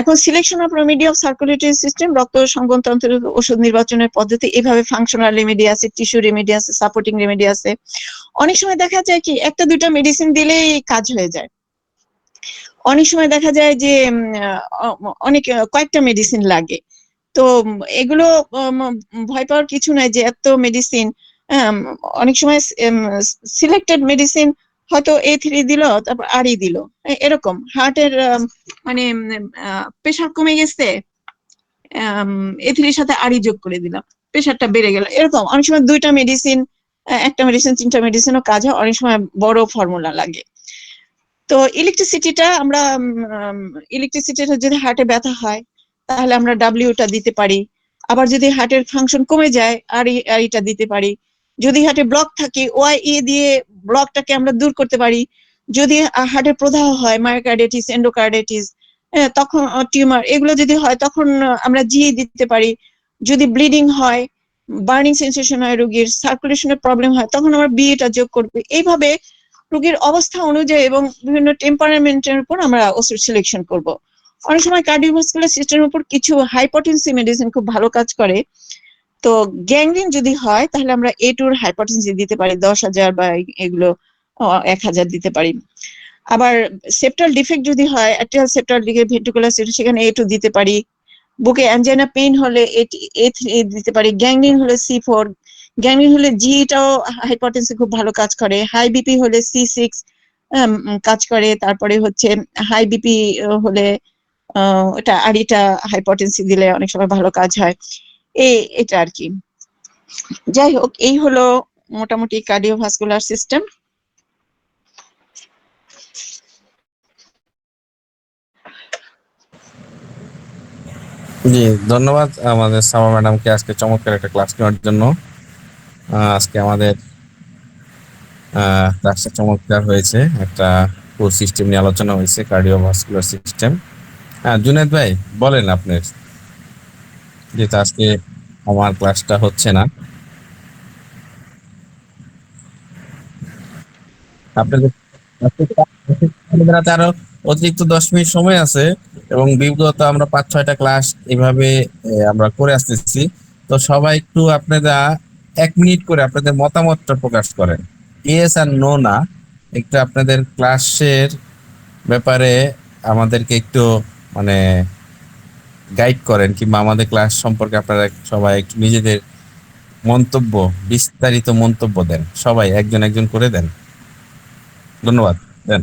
এখন selection of remedy of circulatory system, রক্ত সংবহনতন্ত্রের ওষুধ নির্বাচনের পদ্ধতি এভাবে ফাংশনাল রেমেডি আছে, টিস্যু রেমেডি আছে, সাপোর্টিং রেমেডি আছে। অনেক সময় দেখা যায় কি একটা দুইটা মেডিসিন দিলেই কাজ হয়ে যায়, অনেক সময় দেখা যায় যে অনেক কয়েকটা মেডিসিন লাগে। তো এগুলো ভয় পাওয়ার কিছু নাই যে এত মেডিসিন। অনেক সময় সিলেক্টেড মেডিসিন হয়তো A3 দিল, তারপর আরই দিল, এরকম হার্টের মানে প্রেশার কমে গেছে, A3 এর সাথে আরই যোগ করে দিলাম, প্রেশারটা বেড়ে গেল। এরকম অনেক সময় দুইটা মেডিসিন, একটা মেডিসিন তিনটা মেডিসিনও কাজ হয়, অনেক সময় বড় ফর্মুলা লাগে। তো ইলেকট্রিসিটিটা আমরা ইলেকট্রিসিটিটা যদি হার্টে ব্যথা হয় তাহলে আমরা ডাব্লিউটা দিতে পারি। আবার যদি হার্টের ফাংশন কমে যায় আরইটা দিতে পারি। যদি হার্টে ব্লক থাকে OIE দিয়ে ব্লকটাকে আমরা দূর করতে পারি। যদি হার্টের প্রদাহ হয়, মায়োকার্ডিটিস, এন্ডোকার্ডিটিস, তখন টিউমার এগুলো যদি হয় তখন আমরা GE দিতে পারি। যদি ব্লিডিং হয়, বার্নিং সেন্সেশন হয়, রোগীর সার্কুলেশনের প্রবলেম হয়, তখন আমরা BA টা যোগ করবো। এইভাবে রোগীর অবস্থা অনুযায়ী এবং বিভিন্ন টেম্পারামেন্টের উপর আমরা ওষুধ সিলেকশন করব। অনেক সময় কার্ডিওভাস্কুলার সিস্টেমের উপর কিছু হাইপোটেনসি মেডিসিন খুব ভালো কাজ করে। তো গ্যাংগ্রিন যদি হয় তাহলে আমরা A2 হাইপোটেনসি দিতে পারি 10,000 বা এগুলো 1,000 দিতে পারি। আবার সেপ্টাল ডিফেক্ট যদি হয়, অ্যাট্রিয়াল সেপ্টাল ভেন্ট্রিকুলার সিস্টেম, সেখানে A2 দিতে পারি। বুকে অ্যাঞ্জাইনা পেইন হলে A3 দিতে পারি। গ্যাংগ্রিন হলে C4, গ্যাংগ্রিন হলে GE-টাও হাইপারটেনসি খুব ভালো কাজ করে। হাই বিপি হলে C6 কাজ করে। তারপরে হচ্ছে হাই বিপি হলে এটা আরইটা হাইপারটেনসি দিলে অনেক সময় ভালো কাজ হয়। এটা আর কি। যাই হোক, এই হলো মোটামুটি কার্ডিওভাস্কুলার সিস্টেম। জি, ধন্যবাদ আমাদের সামা ম্যাডামকে আজকে চমৎকার একটা ক্লাস নেওয়ার জন্য। আজকে আমাদের ক্লাসটা চমৎকার হয়েছে, একটা পুরো সিস্টেম নিয়ে আলোচনা হয়েছে, কার্ডিওভাস্কুলার সিস্টেম। জুনায়েদ ভাই বলেন আপনার, যেহেতু আজকে আমার ক্লাসটা হচ্ছে না, আপনাদের আপনাদের হাতে আরো অতিরিক্ত 10 মিনিট সময় আছে এবং বিগত আমরা 5-6টা ক্লাস এভাবে আমরা করে আসতেছি। তো সবাই একটু আপনারা 1 মিনিট করে আপনাদের মতামতটা প্রকাশ করেন, ইয়েস আর নো না। একটু আপনাদের ক্লাসের ব্যাপারে আমাদেরকে একটু মানে গাইড করেন, কিংবা আমাদের ক্লাস সম্পর্কে আপনারা সবাই একটু নিজেদের মন্তব্য, বিস্তারিত মন্তব্য দেন। সবাই একজন একজন করে দেন। ধন্যবাদ দেন।